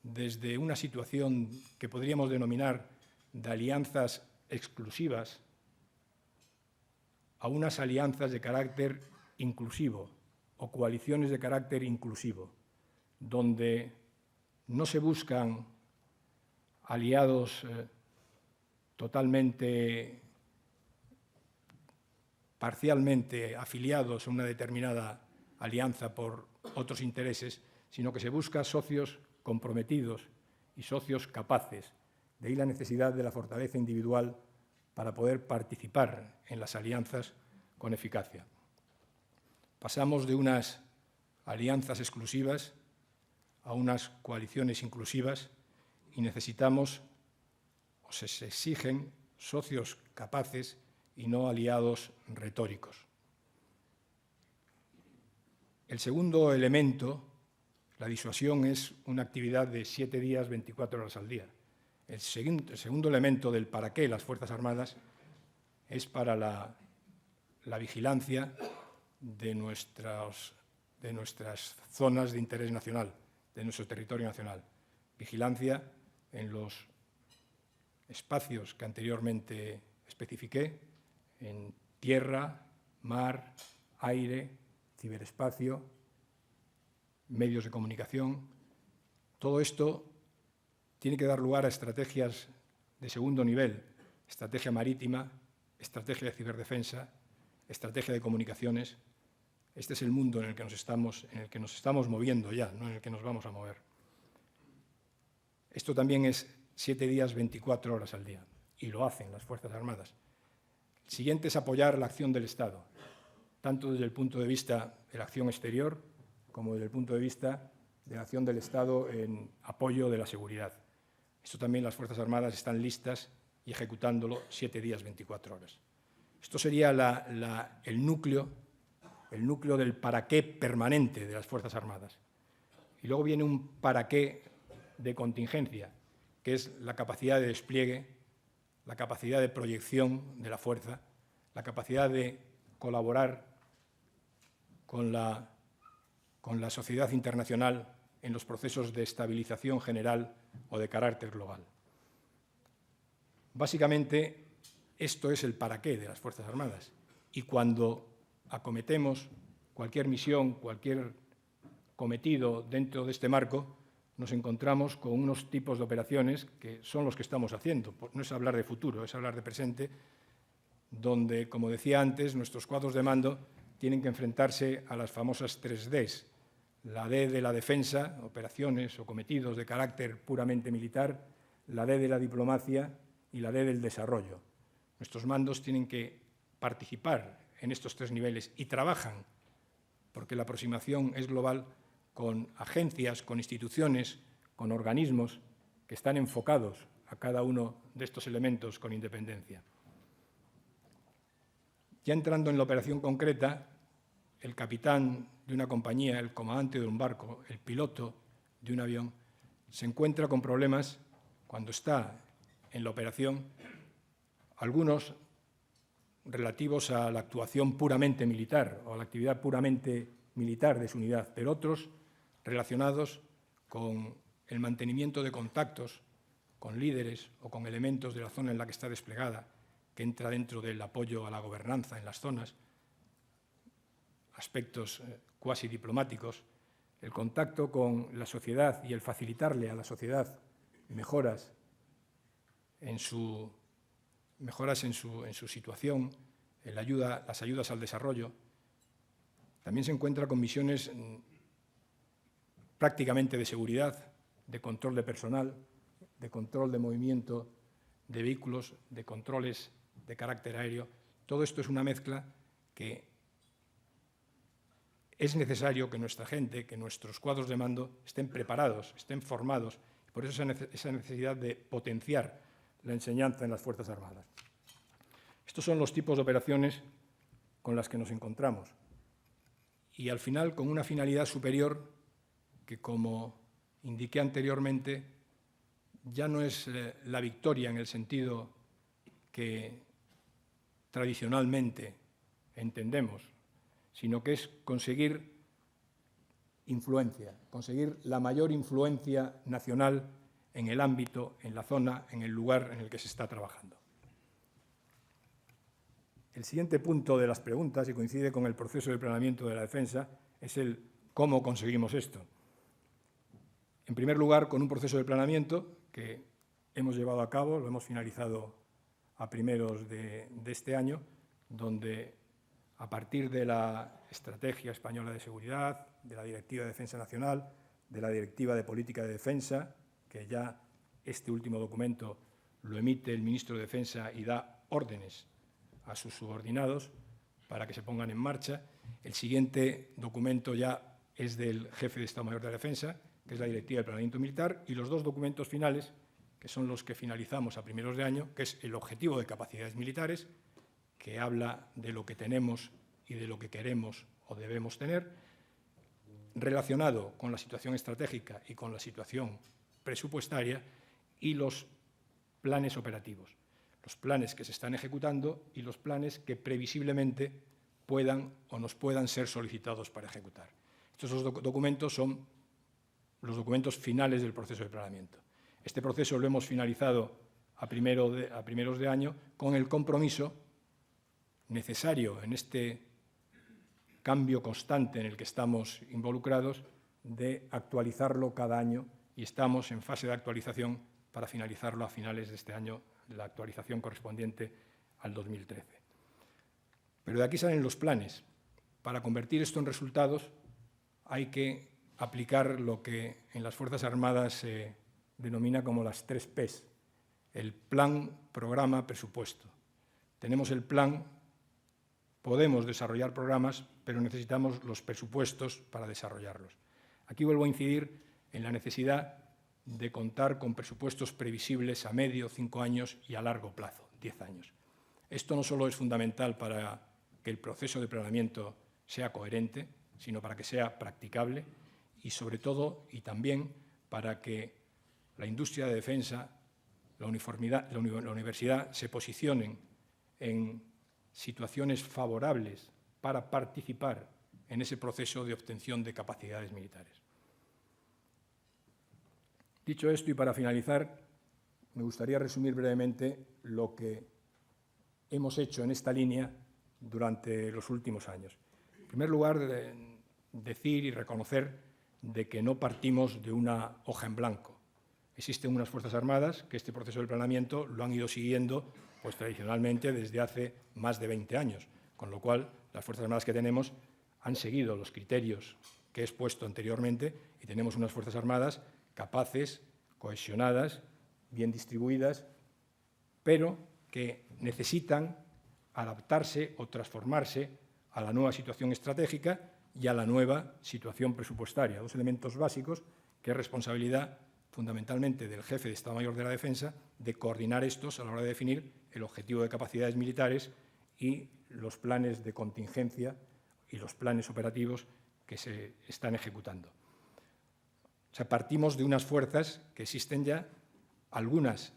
desde una situación que podríamos denominar de alianzas exclusivas a unas alianzas de carácter inclusivo o coaliciones de carácter inclusivo, donde no se buscan aliados totalmente, parcialmente afiliados a una determinada alianza por otros intereses, sino que se busca socios comprometidos y socios capaces. De ahí la necesidad de la fortaleza individual para poder participar en las alianzas con eficacia. Pasamos de unas alianzas exclusivas a unas coaliciones inclusivas y necesitamos, o se exigen, socios capaces y no aliados retóricos. El segundo elemento, la disuasión, es una actividad de 7 días, 24 horas al día. El segundo elemento del para qué las Fuerzas Armadas es para la vigilancia de nuestras zonas de interés nacional, de nuestro territorio nacional. Vigilancia en los espacios que anteriormente especifiqué, en tierra, mar, aire, ciberespacio, medios de comunicación. Todo esto tiene que dar lugar a estrategias de segundo nivel, estrategia marítima, estrategia de ciberdefensa, estrategia de comunicaciones. Este es el mundo en el que nos estamos moviendo ya, no en el que nos vamos a mover. Esto también es 7 días, 24 horas al día, y lo hacen las Fuerzas Armadas. El siguiente es apoyar la acción del Estado, tanto desde el punto de vista de la acción exterior como desde el punto de vista de la acción del Estado en apoyo de la seguridad. Esto también las Fuerzas Armadas están listas y ejecutándolo 7 días, 24 horas. Esto sería el núcleo del para qué permanente de las Fuerzas Armadas. Y luego viene un para qué de contingencia, que es la capacidad de despliegue, la capacidad de proyección de la fuerza, la capacidad de colaborar con la sociedad internacional en los procesos de estabilización general o de carácter global. Básicamente, esto es el para qué de las Fuerzas Armadas. Y cuando acometemos cualquier misión, cualquier cometido dentro de este marco, nos encontramos con unos tipos de operaciones que son los que estamos haciendo. No es hablar de futuro, es hablar de presente, donde, como decía antes, nuestros cuadros de mando tienen que enfrentarse a las famosas 3Ds. La D de la defensa, operaciones o cometidos de carácter puramente militar, la D de la diplomacia y la D del desarrollo. Nuestros mandos tienen que participar en estos 3 niveles y trabajan, porque la aproximación es global, con agencias, con instituciones, con organismos que están enfocados a cada uno de estos elementos con independencia. Ya entrando en la operación concreta, el capitán de una compañía, el comandante de un barco, el piloto de un avión, se encuentra con problemas cuando está en la operación, algunos relativos a la actuación puramente militar o a la actividad puramente militar de su unidad, pero otros relacionados con el mantenimiento de contactos con líderes o con elementos de la zona en la que está desplegada, que entra dentro del apoyo a la gobernanza en las zonas, aspectos cuasi diplomáticos, el contacto con la sociedad y el facilitarle a la sociedad mejoras en su situación, las ayudas al desarrollo. También se encuentra con misiones prácticamente de seguridad, de control de personal, de control de movimiento de vehículos, de controles de carácter aéreo. Todo esto es una mezcla que es necesario que nuestra gente, que nuestros cuadros de mando estén preparados, estén formados. Por eso esa necesidad de potenciar la enseñanza en las Fuerzas Armadas. Estos son los tipos de operaciones con las que nos encontramos. Y al final, con una finalidad superior que, como indiqué anteriormente, ya no es la victoria en el sentido que tradicionalmente entendemos, sino que es conseguir influencia, conseguir la mayor influencia nacional en el ámbito, en la zona, en el lugar en el que se está trabajando. El siguiente punto de las preguntas, y coincide con el proceso de planeamiento de la defensa, es el cómo conseguimos esto. En primer lugar, con un proceso de planeamiento que hemos llevado a cabo, lo hemos finalizado a primeros de este año, donde a partir de la Estrategia Española de Seguridad, de la Directiva de Defensa Nacional, de la Directiva de Política de Defensa, que ya este último documento lo emite el ministro de Defensa y da órdenes a sus subordinados para que se pongan en marcha. El siguiente documento ya es del jefe de Estado Mayor de la Defensa, que es la Directiva de Planeamiento Militar, y los 2 documentos finales, que son los que finalizamos a primeros de año, que es el Objetivo de Capacidades Militares, que habla de lo que tenemos y de lo que queremos o debemos tener, relacionado con la situación estratégica y con la situación presupuestaria, y los planes operativos, los planes que se están ejecutando y los planes que previsiblemente puedan o nos puedan ser solicitados para ejecutar. Estos 2 documentos son los documentos finales del proceso de planeamiento. Este proceso lo hemos finalizado a primeros de año con el compromiso necesario en este cambio constante en el que estamos involucrados de actualizarlo cada año, y estamos en fase de actualización para finalizarlo a finales de este año, la actualización correspondiente al 2013. Pero de aquí salen los planes. Para convertir esto en resultados hay que aplicar lo que en las Fuerzas Armadas se denomina como las 3 Ps, el plan, programa, presupuesto. Tenemos el plan, podemos desarrollar programas, pero necesitamos los presupuestos para desarrollarlos. Aquí vuelvo a incidir en la necesidad de contar con presupuestos previsibles a medio, 5 años y a largo plazo, 10 años. Esto no solo es fundamental para que el proceso de planeamiento sea coherente, sino para que sea practicable y, sobre todo, y también para que la industria de defensa, la universidad se posicionen en situaciones favorables para participar en ese proceso de obtención de capacidades militares. Dicho esto, y para finalizar, me gustaría resumir brevemente lo que hemos hecho en esta línea durante los últimos años. En primer lugar, decir y reconocer de que no partimos de una hoja en blanco. Existen unas Fuerzas Armadas que este proceso de planeamiento lo han ido siguiendo pues, tradicionalmente desde hace más de 20 años, con lo cual las Fuerzas Armadas que tenemos han seguido los criterios que he expuesto anteriormente y tenemos unas Fuerzas Armadas capaces, cohesionadas, bien distribuidas, pero que necesitan adaptarse o transformarse a la nueva situación estratégica y a la nueva situación presupuestaria, dos elementos básicos que es responsabilidad fundamentalmente del jefe de Estado Mayor de la Defensa de coordinar estos a la hora de definir el objetivo de capacidades militares y los planes de contingencia y los planes operativos que se están ejecutando. O sea, partimos de unas fuerzas que existen ya, algunas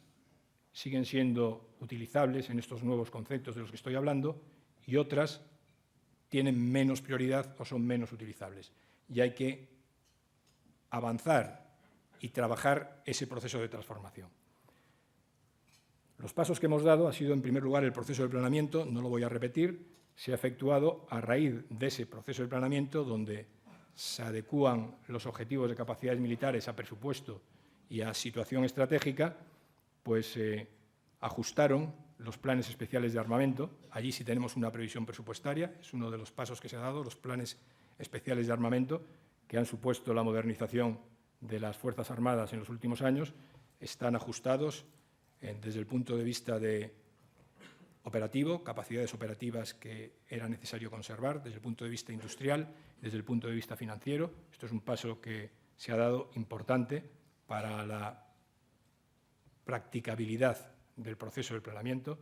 siguen siendo utilizables en estos nuevos conceptos de los que estoy hablando y otras tienen menos prioridad o son menos utilizables. Y hay que avanzar y trabajar ese proceso de transformación. Los pasos que hemos dado ha sido, en primer lugar, el proceso de planeamiento, no lo voy a repetir, se ha efectuado a raíz de ese proceso de planeamiento donde se adecúan los objetivos de capacidades militares a presupuesto y a situación estratégica, pues se ajustaron los planes especiales de armamento. Allí sí tenemos una previsión presupuestaria, es uno de los pasos que se ha dado, los planes especiales de armamento, que han supuesto la modernización de las Fuerzas Armadas en los últimos años, están ajustados desde el punto de vista de operativo, capacidades operativas que era necesario conservar, desde el punto de vista industrial, desde el punto de vista financiero. Esto es un paso que se ha dado importante para la practicabilidad del proceso del planeamiento.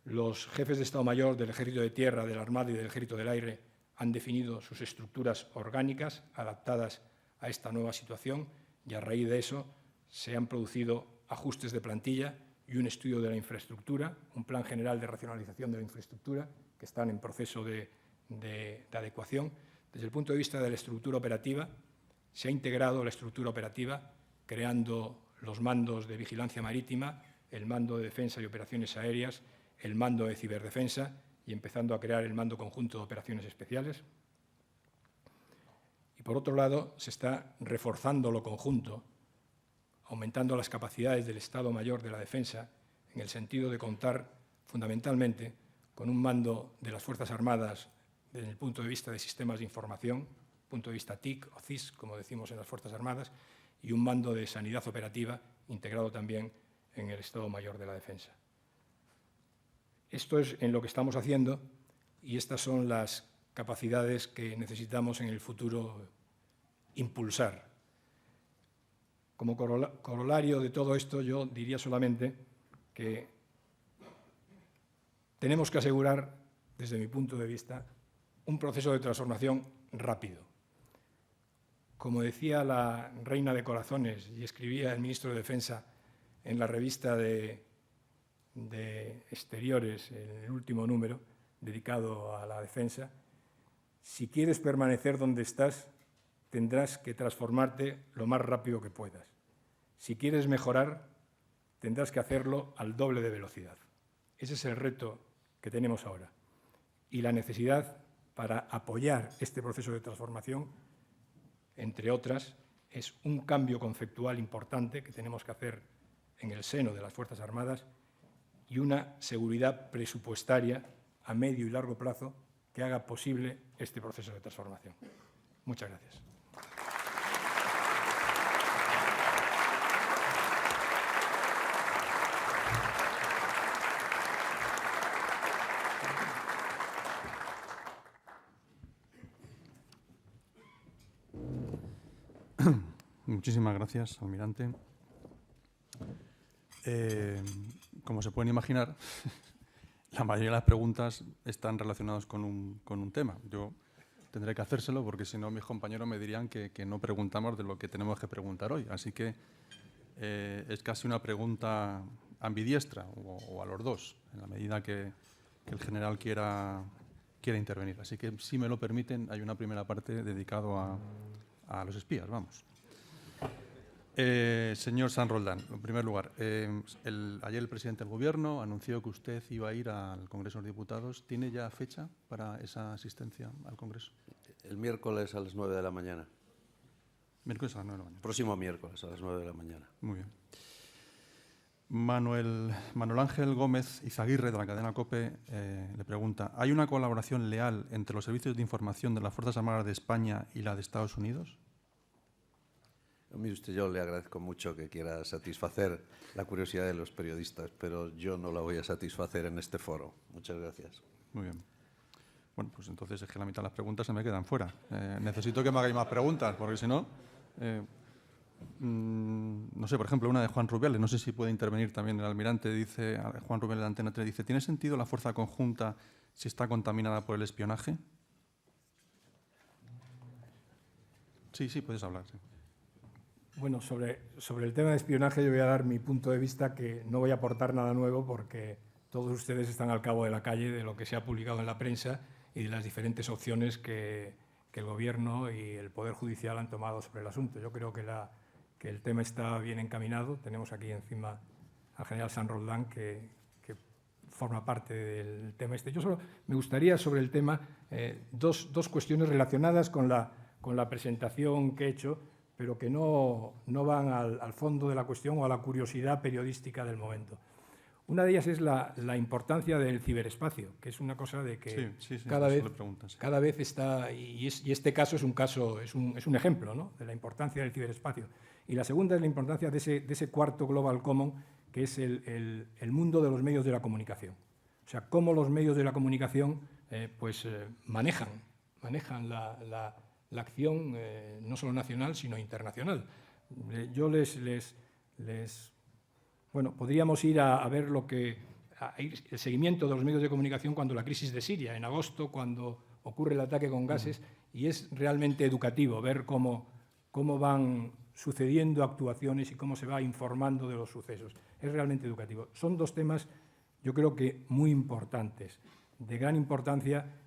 Los jefes de Estado Mayor del Ejército de Tierra, de la Armada y del Ejército del Aire han definido sus estructuras orgánicas adaptadas a esta nueva situación y a raíz de eso se han producido ajustes de plantilla y un estudio de la infraestructura, un plan general de racionalización de la infraestructura que están en proceso de adecuación. Desde el punto de vista de la estructura operativa, se ha integrado la estructura operativa creando los mandos de vigilancia marítima, el mando de defensa y operaciones aéreas, el mando de ciberdefensa y empezando a crear el mando conjunto de operaciones especiales. Y por otro lado, se está reforzando lo conjunto, aumentando las capacidades del Estado Mayor de la Defensa en el sentido de contar fundamentalmente con un mando de las Fuerzas Armadas desde el punto de vista de sistemas de información, punto de vista TIC o CIS, como decimos en las Fuerzas Armadas, y un mando de sanidad operativa integrado también en el Estado Mayor de la Defensa. Esto es en lo que estamos haciendo y estas son las capacidades que necesitamos en el futuro impulsar. Como corolario de todo esto, yo diría solamente que tenemos que asegurar, desde mi punto de vista, un proceso de transformación rápido. Como decía la reina de corazones y escribía el ministro de Defensa en la revista de Exteriores, en el último número, dedicado a la defensa, si quieres permanecer donde estás, tendrás que transformarte lo más rápido que puedas. Si quieres mejorar, tendrás que hacerlo al doble de velocidad. Ese es el reto que tenemos ahora. Y la necesidad para apoyar este proceso de transformación, entre otras, es un cambio conceptual importante que tenemos que hacer en el seno de las Fuerzas Armadas y una seguridad presupuestaria a medio y largo plazo que haga posible este proceso de transformación. Muchas gracias. Muchísimas gracias, almirante. Como se pueden imaginar, la mayoría de las preguntas están relacionadas con un tema. Yo tendré que hacérselo porque si no mis compañeros me dirían que no preguntamos de lo que tenemos que preguntar hoy. Así que es casi una pregunta ambidiestra o a los dos, en la medida que el general quiera intervenir. Así que, si me lo permiten, hay una primera parte dedicada a los espías. Vamos. Señor San Roldán, en primer lugar, ayer el presidente del Gobierno anunció que usted iba a ir al Congreso de los Diputados. ¿Tiene ya fecha para esa asistencia al Congreso? El miércoles a las 9 de la mañana. Miércoles a las 9 de la mañana. Próximo miércoles a las 9 de la mañana. Muy bien. Manuel Ángel Gómez Izaguirre, de la cadena COPE, le pregunta: ¿hay una colaboración leal entre los servicios de información de las Fuerzas Armadas de España y la de Estados Unidos? Mire usted, yo le agradezco mucho que quiera satisfacer la curiosidad de los periodistas, pero yo no la voy a satisfacer en este foro. Muchas gracias. Muy bien. Bueno, pues entonces es que la mitad de las preguntas se me quedan fuera. Necesito que me hagáis más preguntas, porque si no... no sé, por ejemplo, una de Juan Rubiales, no sé si puede intervenir también el almirante, dice Juan Rubiales de Antena 3, dice: ¿tiene sentido la fuerza conjunta si está contaminada por el espionaje? Sí, puedes hablar. Sí. Bueno, sobre el tema de espionaje yo voy a dar mi punto de vista, que no voy a aportar nada nuevo porque todos ustedes están al cabo de la calle de lo que se ha publicado en la prensa y de las diferentes opciones que el Gobierno y el Poder Judicial han tomado sobre el asunto. Yo creo que el tema está bien encaminado. Tenemos aquí encima al general San Roldán, que forma parte del tema este. Yo solo me gustaría, sobre el tema, dos cuestiones relacionadas con la presentación que he hecho, pero que no van al fondo de la cuestión o a la curiosidad periodística del momento. Una de ellas es la importancia del ciberespacio, que es una cosa de que cada vez está, y este caso es un ejemplo, ¿no?, de la importancia del ciberespacio. Y la segunda es la importancia de ese cuarto Global Common, que es el mundo de los medios de la comunicación. O sea, cómo los medios de la comunicación manejan la acción no solo nacional, sino internacional. Yo podríamos ir a ver el seguimiento de los medios de comunicación cuando la crisis de Siria, en agosto, cuando ocurre el ataque con gases, y es realmente educativo ver cómo van sucediendo actuaciones y cómo se va informando de los sucesos. Es realmente educativo. Son dos temas, yo creo que muy importantes, de gran importancia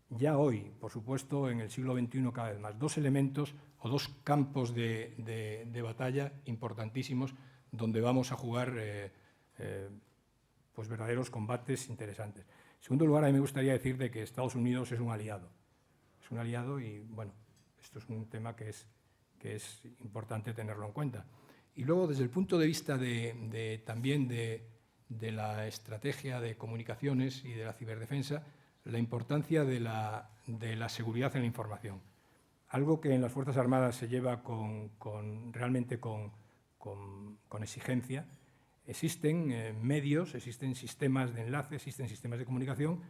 ya hoy, por supuesto, en el siglo XXI cada vez más. Dos elementos o dos campos de batalla importantísimos donde vamos a jugar verdaderos combates interesantes. En segundo lugar, a mí me gustaría decir de que Estados Unidos es un aliado. Es un aliado y, bueno, esto es un tema que es importante tenerlo en cuenta. Y luego, desde el punto de vista también de la estrategia de comunicaciones y de la ciberdefensa, la importancia de la seguridad en la información. Algo que en las Fuerzas Armadas se lleva realmente con exigencia. Existen medios, existen sistemas de enlace, existen sistemas de comunicación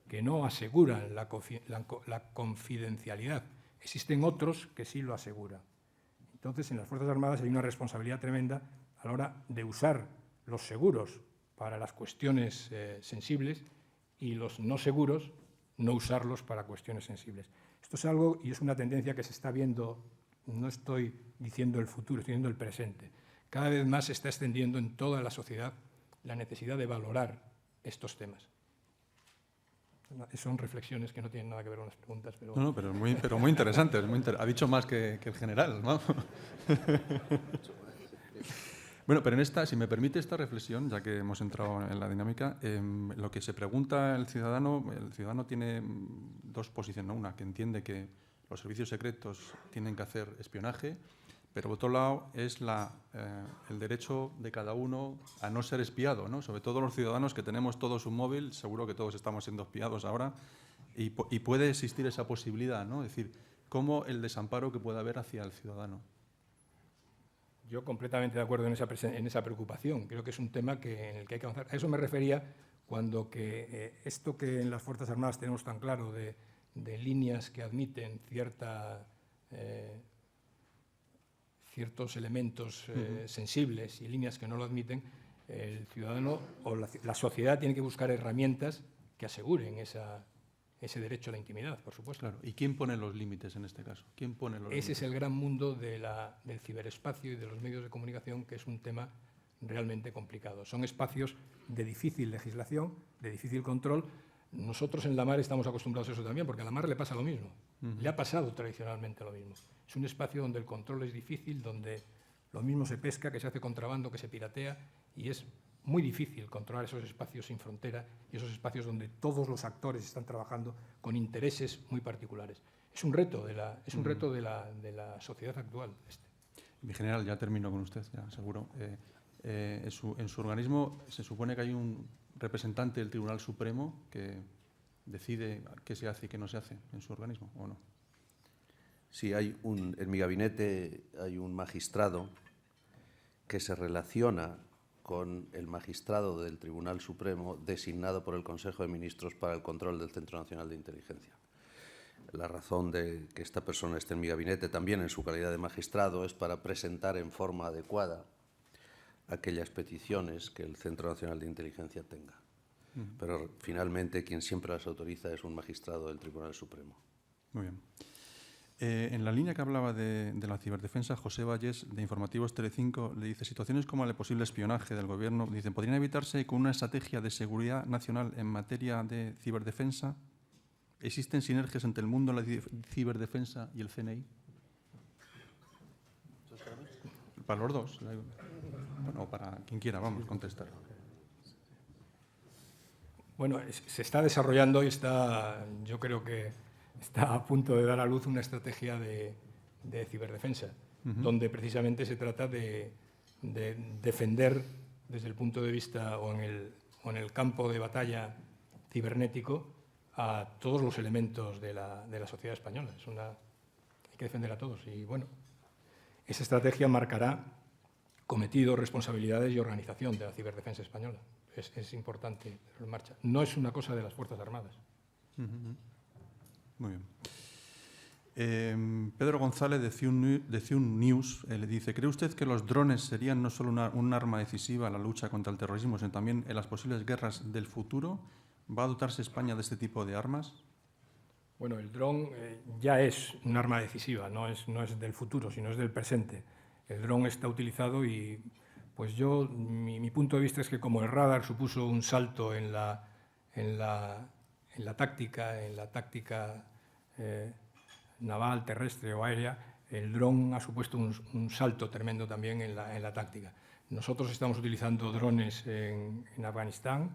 que no aseguran la confidencialidad. Existen otros que sí lo aseguran. Entonces, en las Fuerzas Armadas hay una responsabilidad tremenda a la hora de usar los seguros para las cuestiones sensibles y los no seguros, no usarlos para cuestiones sensibles. Esto es algo y es una tendencia que se está viendo, no estoy diciendo el futuro, estoy diciendo el presente. Cada vez más se está extendiendo en toda la sociedad la necesidad de valorar estos temas. Son reflexiones que no tienen nada que ver con las preguntas. Pero... No, pero muy interesantes. Ha dicho más que el general, ¿no? Bueno, pero si me permite esta reflexión, ya que hemos entrado en la dinámica, lo que se pregunta el ciudadano tiene dos posiciones, ¿no? Una, que entiende que los servicios secretos tienen que hacer espionaje, pero por otro lado es el derecho de cada uno a no ser espiado, ¿no? Sobre todo los ciudadanos que tenemos todos un móvil, seguro que todos estamos siendo espiados ahora, y puede existir esa posibilidad, ¿no? Es decir, cómo el desamparo que puede haber hacia el ciudadano. Yo completamente de acuerdo en esa preocupación. Creo que es un tema en el que hay que avanzar. A eso me refería cuando esto que en las Fuerzas Armadas tenemos tan claro de líneas que admiten ciertos elementos sensibles y líneas que no lo admiten, el ciudadano o la sociedad tiene que buscar herramientas que aseguren ese derecho a la intimidad, por supuesto. Claro. ¿Y quién pone los límites en este caso? ¿Quién pone los límites? Ese es el gran mundo del ciberespacio y de los medios de comunicación, que es un tema realmente complicado. Son espacios de difícil legislación, de difícil control. Nosotros en la mar estamos acostumbrados a eso también, porque a la mar le pasa lo mismo. Le ha pasado tradicionalmente lo mismo. Es un espacio donde el control es difícil, donde lo mismo se pesca, que se hace contrabando, que se piratea, y es muy difícil controlar esos espacios sin frontera y esos espacios donde todos los actores están trabajando con intereses muy particulares. Es un reto de la sociedad actual. Mi general, ya termino con usted, ya seguro. En su organismo se supone que hay un representante del Tribunal Supremo que decide qué se hace y qué no se hace en su organismo, ¿o no? Sí, en mi gabinete hay un magistrado que se relaciona con el magistrado del Tribunal Supremo designado por el Consejo de Ministros para el control del Centro Nacional de Inteligencia. La razón de que esta persona esté en mi gabinete también en su calidad de magistrado es para presentar en forma adecuada aquellas peticiones que el Centro Nacional de Inteligencia tenga. Pero finalmente quien siempre las autoriza es un magistrado del Tribunal Supremo. Muy bien. En la línea que hablaba de la ciberdefensa, José Valles, de Informativos Telecinco, le dice: situaciones como el posible espionaje del gobierno, dicen, ¿podrían evitarse con una estrategia de seguridad nacional en materia de ciberdefensa? ¿Existen sinergias entre el mundo de la ciberdefensa y el CNI? Para los dos. Bueno, para quien quiera, vamos a contestar. Bueno, se está desarrollando y yo creo que está a punto de dar a luz una estrategia de ciberdefensa, donde precisamente se trata de defender desde el punto de vista o en el campo de batalla cibernético a todos los elementos de la sociedad española. Hay que defender a todos. Y bueno, esa estrategia marcará cometidos, responsabilidades y organización de la ciberdefensa española. Es importante ponerlo en marcha. No es una cosa de las Fuerzas Armadas. Muy bien. Pedro González de Ciun News le dice: ¿cree usted que los drones serían no solo un arma decisiva en la lucha contra el terrorismo, sino también en las posibles guerras del futuro? ¿Va a dotarse España de este tipo de armas? Bueno, el dron ya es un arma decisiva, no es del futuro, sino es del presente. El dron está utilizado y pues mi punto de vista es que como el radar supuso un salto en la táctica naval, terrestre o aérea, el dron ha supuesto un salto tremendo también en la táctica. Nosotros estamos utilizando drones en Afganistán,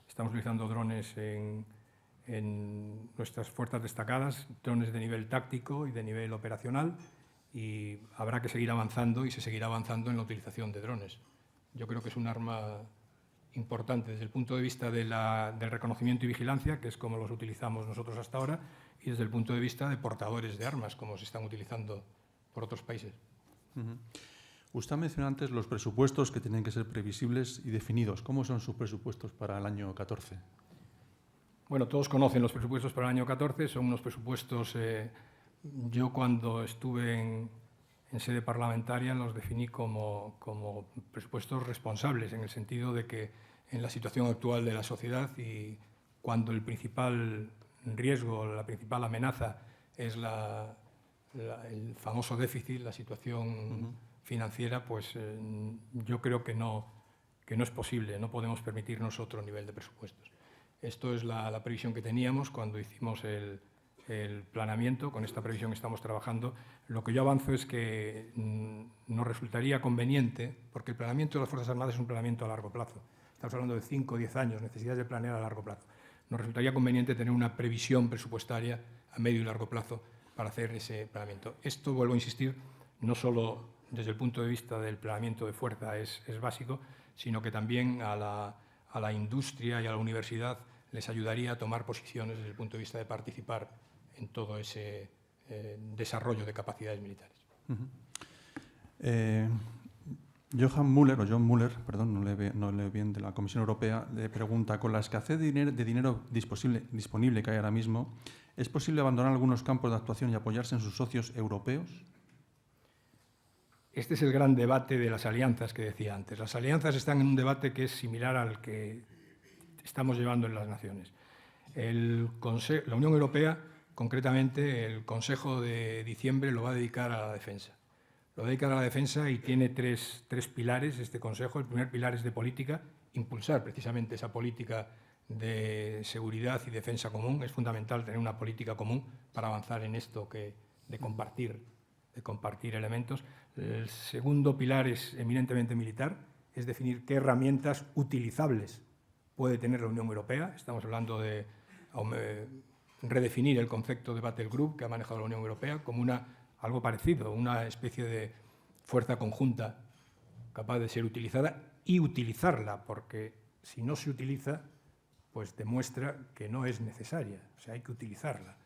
estamos utilizando drones en nuestras fuerzas destacadas, drones de nivel táctico y de nivel operacional, y habrá que seguir avanzando y se seguirá avanzando en la utilización de drones. Yo creo que es un arma importante desde el punto de vista del reconocimiento y vigilancia, que es como los utilizamos nosotros hasta ahora, y desde el punto de vista de portadores de armas, como se están utilizando por otros países. Usted mencionó antes los presupuestos que tienen que ser previsibles y definidos. ¿Cómo son sus presupuestos para el año 14? Bueno, todos conocen los presupuestos para el año 14, son unos presupuestos... yo cuando estuve en sede parlamentaria los definí como presupuestos responsables, en el sentido de que en la situación actual de la sociedad y cuando el principal riesgo, la principal amenaza es el famoso déficit, la situación financiera, pues yo creo que no es posible, no podemos permitirnos otro nivel de presupuestos. Esto es la previsión que teníamos cuando hicimos el planeamiento. Con esta previsión estamos trabajando. Lo que yo avanzo es que nos resultaría conveniente, porque el planeamiento de las Fuerzas Armadas es un planeamiento a largo plazo. Estamos hablando de 5 o 10 años, necesidades de planear a largo plazo. Nos resultaría conveniente tener una previsión presupuestaria a medio y largo plazo para hacer ese planeamiento. Esto, vuelvo a insistir, no solo desde el punto de vista del planeamiento de fuerza es básico, sino que también a la industria y a la universidad les ayudaría a tomar posiciones desde el punto de vista de participar en todo ese desarrollo de capacidades militares. John Muller, perdón, no leo bien, de la Comisión Europea, le pregunta: con la escasez de dinero disponible que hay ahora mismo, ¿es posible abandonar algunos campos de actuación y apoyarse en sus socios europeos? este es el gran debate de las alianzas que decía antes. Las alianzas están en un debate que es similar al que estamos llevando en las naciones. La Unión Europea, concretamente, el Consejo de diciembre lo va a dedicar a la defensa. Lo va a dedicar a la defensa y tiene tres pilares este Consejo. El primer pilar es de política, impulsar precisamente esa política de seguridad y defensa común. Es fundamental tener una política común para avanzar en esto de compartir elementos. El segundo pilar es eminentemente militar, es definir qué herramientas utilizables puede tener la Unión Europea. Estamos hablando de redefinir el concepto de battle group que ha manejado la Unión Europea como algo parecido, una especie de fuerza conjunta capaz de ser utilizada y utilizarla, porque si no se utiliza, pues demuestra que no es necesaria, o sea, hay que utilizarla.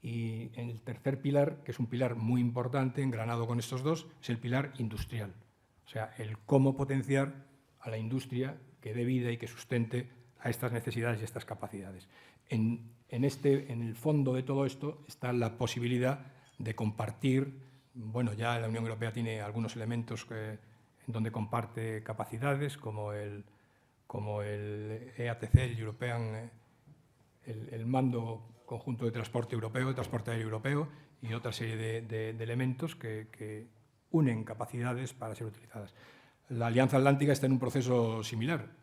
Y en el tercer pilar, que es un pilar muy importante, engranado con estos dos, es el pilar industrial, o sea, el cómo potenciar a la industria que dé vida y que sustente a estas necesidades y estas capacidades. En el fondo de todo esto está la posibilidad de compartir. Bueno, ya la Unión Europea tiene algunos elementos en donde comparte capacidades, como el EATC, el mando conjunto de transporte europeo, de transporte aéreo europeo, y otra serie de elementos que unen capacidades para ser utilizadas. La Alianza Atlántica está en un proceso similar.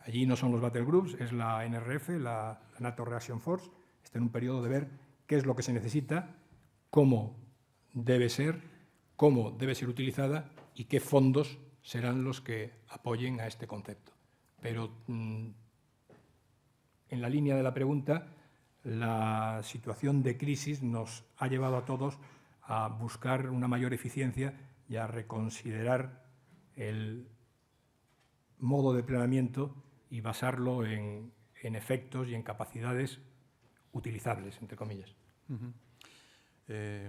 Allí no son los battle groups, es la NRF, la NATO Reaction Force. Está en un periodo de ver qué es lo que se necesita, cómo debe ser utilizada y qué fondos serán los que apoyen a este concepto. Pero en la línea de la pregunta, la situación de crisis nos ha llevado a todos a buscar una mayor eficiencia y a reconsiderar el modo de planeamiento y basarlo en efectos y en capacidades utilizables, entre comillas.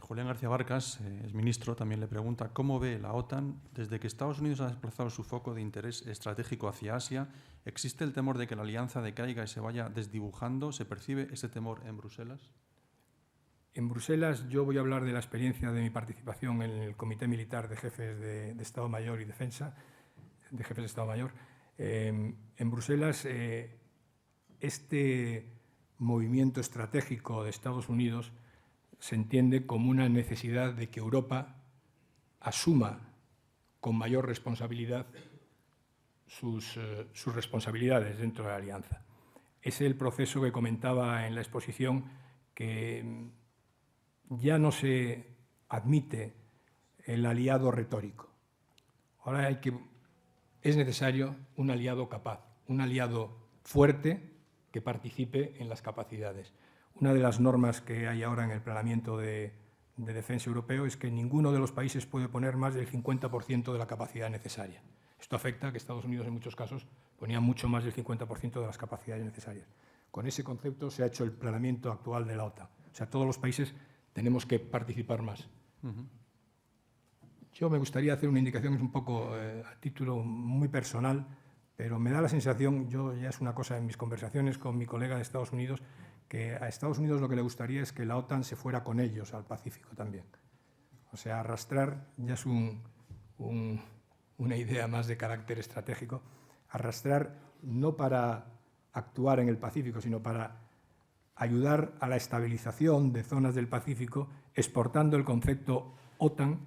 Julián García Barcas, es ministro, también le pregunta cómo ve la OTAN desde que Estados Unidos ha desplazado su foco de interés estratégico hacia Asia. ¿Existe el temor de que la alianza decaiga y se vaya desdibujando? ¿Se percibe ese temor en Bruselas? En Bruselas yo voy a hablar de la experiencia de mi participación en el Comité Militar de Jefes de Estado Mayor y Defensa, de Jefes de Estado Mayor. En Bruselas, este movimiento estratégico de Estados Unidos se entiende como una necesidad de que Europa asuma con mayor responsabilidad sus responsabilidades dentro de la alianza. Es el proceso que comentaba en la exposición, que ya no se admite el aliado retórico. Ahora es necesario un aliado capaz, un aliado fuerte que participe en las capacidades. Una de las normas que hay ahora en el planeamiento de defensa europeo es que ninguno de los países puede poner más del 50% de la capacidad necesaria. Esto afecta a que Estados Unidos en muchos casos ponía mucho más del 50% de las capacidades necesarias. Con ese concepto se ha hecho el planeamiento actual de la OTAN. O sea, todos los países tenemos que participar más. Yo me gustaría hacer una indicación, es un poco a título muy personal, pero me da la sensación, ya es una cosa en mis conversaciones con mi colega de Estados Unidos, que a Estados Unidos lo que le gustaría es que la OTAN se fuera con ellos al Pacífico también. O sea, arrastrar ya es una idea más de carácter estratégico, arrastrar no para actuar en el Pacífico, sino para ayudar a la estabilización de zonas del Pacífico, exportando el concepto OTAN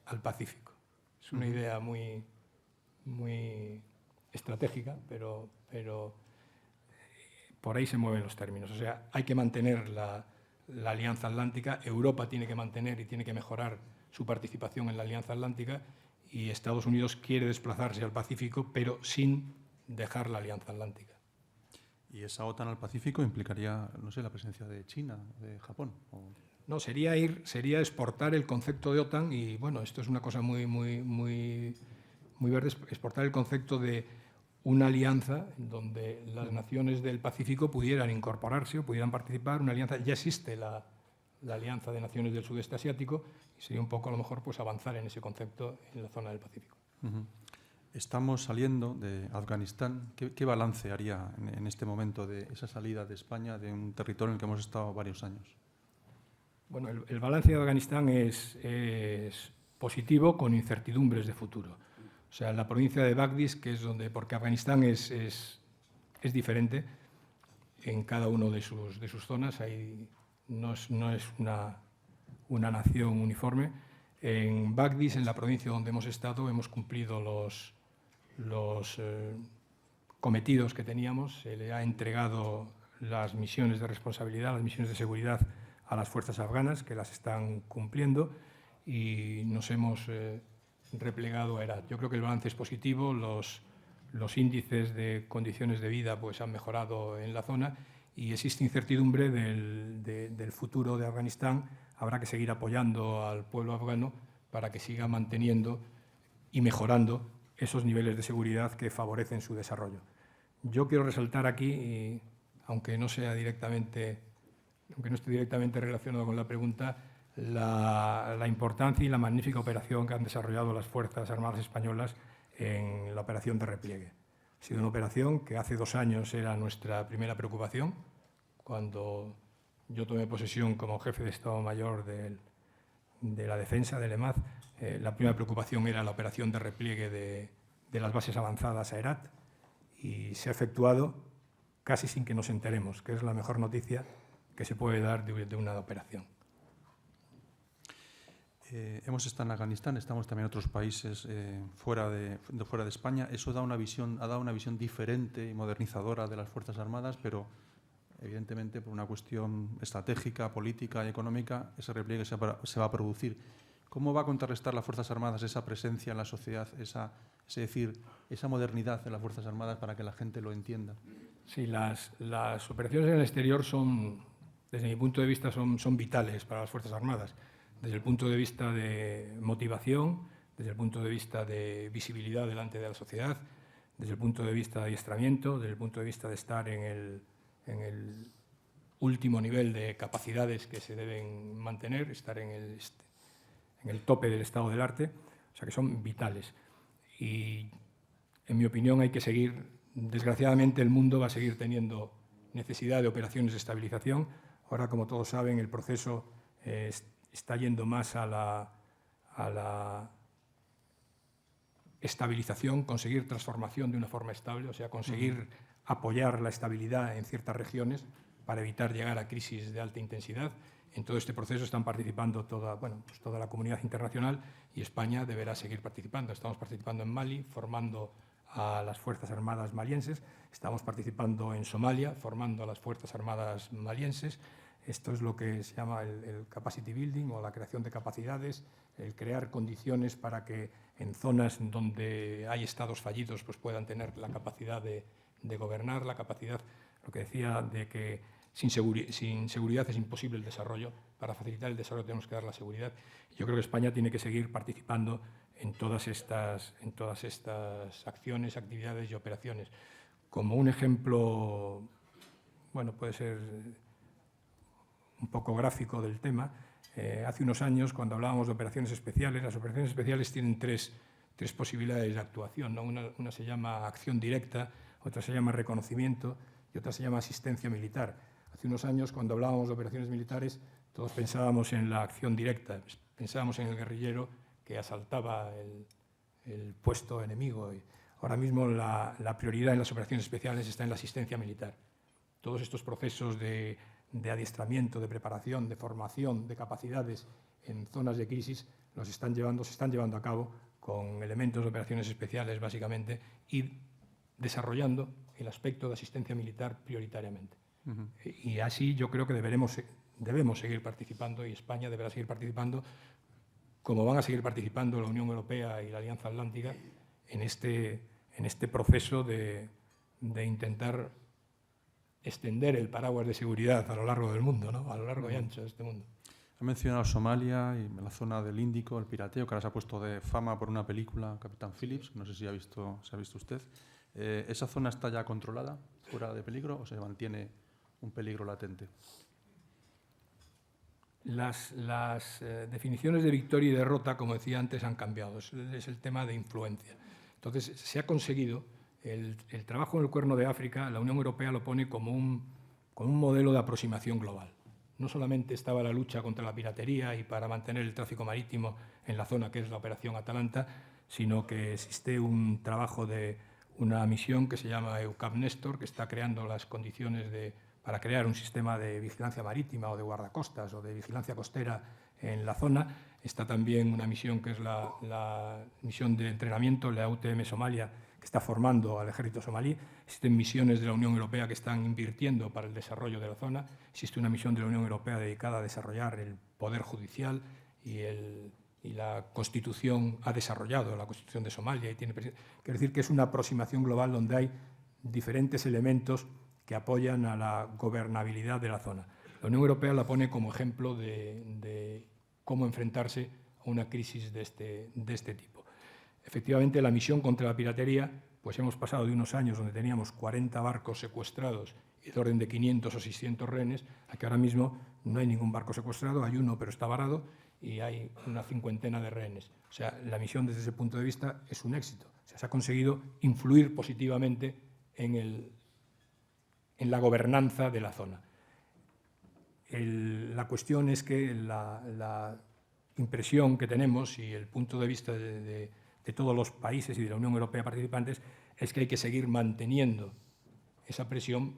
al Pacífico. Es una idea muy estratégica, pero por ahí se mueven los términos. O sea, hay que mantener la Alianza Atlántica, Europa tiene que mantener y tiene que mejorar su participación en la Alianza Atlántica, y Estados Unidos quiere desplazarse al Pacífico, pero sin dejar la Alianza Atlántica. ¿Y esa OTAN al Pacífico implicaría, no sé, la presencia de China, de Japón? No, sería exportar el concepto de OTAN, y bueno, esto es una cosa muy verde, exportar el concepto de una alianza en donde las naciones del Pacífico pudieran incorporarse o pudieran participar. Una alianza, ya existe la Alianza de Naciones del Sudeste Asiático, y sería un poco a lo mejor pues avanzar en ese concepto en la zona del Pacífico. Estamos saliendo de Afganistán. ¿Qué balance haría en este momento de esa salida de España de un territorio en el que hemos estado varios años? Bueno, el balance de Afganistán es positivo con incertidumbres de futuro. O sea, la provincia de Bagdis, que es donde, porque Afganistán es diferente en cada uno de sus zonas, no es una nación uniforme. En Bagdis, en la provincia donde hemos estado, hemos cumplido los cometidos que teníamos. Se le ha entregado las misiones de responsabilidad, las misiones de seguridad a las fuerzas afganas, que las están cumpliendo, y nos hemos replegado a Herat. Yo creo que el balance es positivo, los índices de condiciones de vida pues, han mejorado en la zona y existe incertidumbre del futuro de Afganistán. Habrá que seguir apoyando al pueblo afgano para que siga manteniendo y mejorando esos niveles de seguridad que favorecen su desarrollo. Yo quiero resaltar aquí, aunque no esté directamente relacionado con la pregunta, la importancia y la magnífica operación que han desarrollado las Fuerzas Armadas Españolas en la operación de repliegue. Ha sido una operación que hace 2 años era nuestra primera preocupación. Cuando yo tomé posesión como jefe de Estado Mayor de la defensa del EMAD, la primera preocupación era la operación de repliegue de las bases avanzadas a Herat, y se ha efectuado casi sin que nos enteremos, que es la mejor noticia que se puede dar de una operación. Hemos estado en Afganistán, estamos también en otros países fuera de España. Eso ha dado una visión diferente y modernizadora de las Fuerzas Armadas, pero evidentemente por una cuestión estratégica, política y económica, ese repliegue se va a producir. ¿Cómo va a contrarrestar las Fuerzas Armadas esa presencia en la sociedad, esa modernidad de las Fuerzas Armadas para que la gente lo entienda? Sí, las operaciones en el exterior desde mi punto de vista, son vitales para las Fuerzas Armadas. Desde el punto de vista de motivación, desde el punto de vista de visibilidad delante de la sociedad, desde el punto de vista de adiestramiento, desde el punto de vista de estar en el último nivel de capacidades que se deben mantener, estar en el tope del estado del arte, o sea que son vitales. Y, en mi opinión, hay que seguir, desgraciadamente el mundo va a seguir teniendo necesidad de operaciones de estabilización. Ahora, como todos saben, el proceso está yendo más a la estabilización, conseguir transformación de una forma estable, o sea, conseguir apoyar la estabilidad en ciertas regiones para evitar llegar a crisis de alta intensidad. En todo este proceso están participando toda la comunidad internacional y España deberá seguir participando. Estamos participando en Mali, formando a las Fuerzas Armadas malienses. Estamos participando en Somalia, formando a las Fuerzas Armadas malienses. Esto es lo que se llama el capacity building o la creación de capacidades, el crear condiciones para que en zonas donde hay estados fallidos pues puedan tener la capacidad de gobernar, la capacidad, lo que decía, de que sin seguridad es imposible el desarrollo. Para facilitar el desarrollo tenemos que dar la seguridad. Yo creo que España tiene que seguir participando en todas estas acciones, actividades y operaciones. Como un ejemplo, bueno, puede ser un poco gráfico del tema, hace unos años, cuando hablábamos de operaciones especiales, las operaciones especiales tienen tres posibilidades de actuación, ¿no? Una se llama acción directa, otra se llama reconocimiento y otra se llama asistencia militar. Hace unos años, cuando hablábamos de operaciones militares, todos pensábamos en la acción directa, pensábamos en el guerrillero que asaltaba el puesto enemigo. Y ahora mismo la prioridad en las operaciones especiales está en la asistencia militar. Todos estos procesos de adiestramiento, de preparación, de formación, de capacidades en zonas de crisis se están llevando a cabo con elementos de operaciones especiales, básicamente, y desarrollando el aspecto de asistencia militar prioritariamente. Y así yo creo que debemos seguir participando, y España deberá seguir participando, como van a seguir participando la Unión Europea y la Alianza Atlántica en este proceso de intentar extender el paraguas de seguridad a lo largo del mundo, ¿no? A lo largo y ancho de este mundo. Ha mencionado Somalia y la zona del Índico, el pirateo, que ahora se ha puesto de fama por una película, Capitán Phillips, no sé si ha visto usted. ¿Esa zona está ya controlada, fuera de peligro, o se mantiene un peligro latente? Las definiciones de victoria y derrota, como decía antes, han cambiado. Es el tema de influencia. Entonces, se ha conseguido el trabajo en el Cuerno de África. La Unión Europea lo pone como un modelo de aproximación global. no solamente estaba la lucha contra la piratería y para mantener el tráfico marítimo en la zona que es la Operación Atalanta, sino que existe un trabajo de una misión que se llama EUCAP Néstor, que está creando las condiciones para crear un sistema de vigilancia marítima o de guardacostas o de vigilancia costera en la zona. Está también una misión que es la misión de entrenamiento, la UTM Somalia, que está formando al ejército somalí. Existen misiones de la Unión Europea que están invirtiendo para el desarrollo de la zona. Existe una misión de la Unión Europea dedicada a desarrollar el poder judicial y la Constitución ha desarrollado la Constitución de Somalia. Quiere decir que es una aproximación global donde hay diferentes elementos que apoyan a la gobernabilidad de la zona. La Unión Europea la pone como ejemplo de cómo enfrentarse a una crisis de este tipo. Efectivamente, la misión contra la piratería, pues hemos pasado de unos años donde teníamos 40 barcos secuestrados y de orden de 500 o 600 rehenes, a que ahora mismo no hay ningún barco secuestrado, hay uno pero está varado y hay una 50 de rehenes. O sea, la misión desde ese punto de vista es un éxito. O sea, se ha conseguido influir positivamente en la gobernanza de la zona. La cuestión es que la impresión que tenemos y el punto de vista de todos los países y de la Unión Europea participantes es que hay que seguir manteniendo esa presión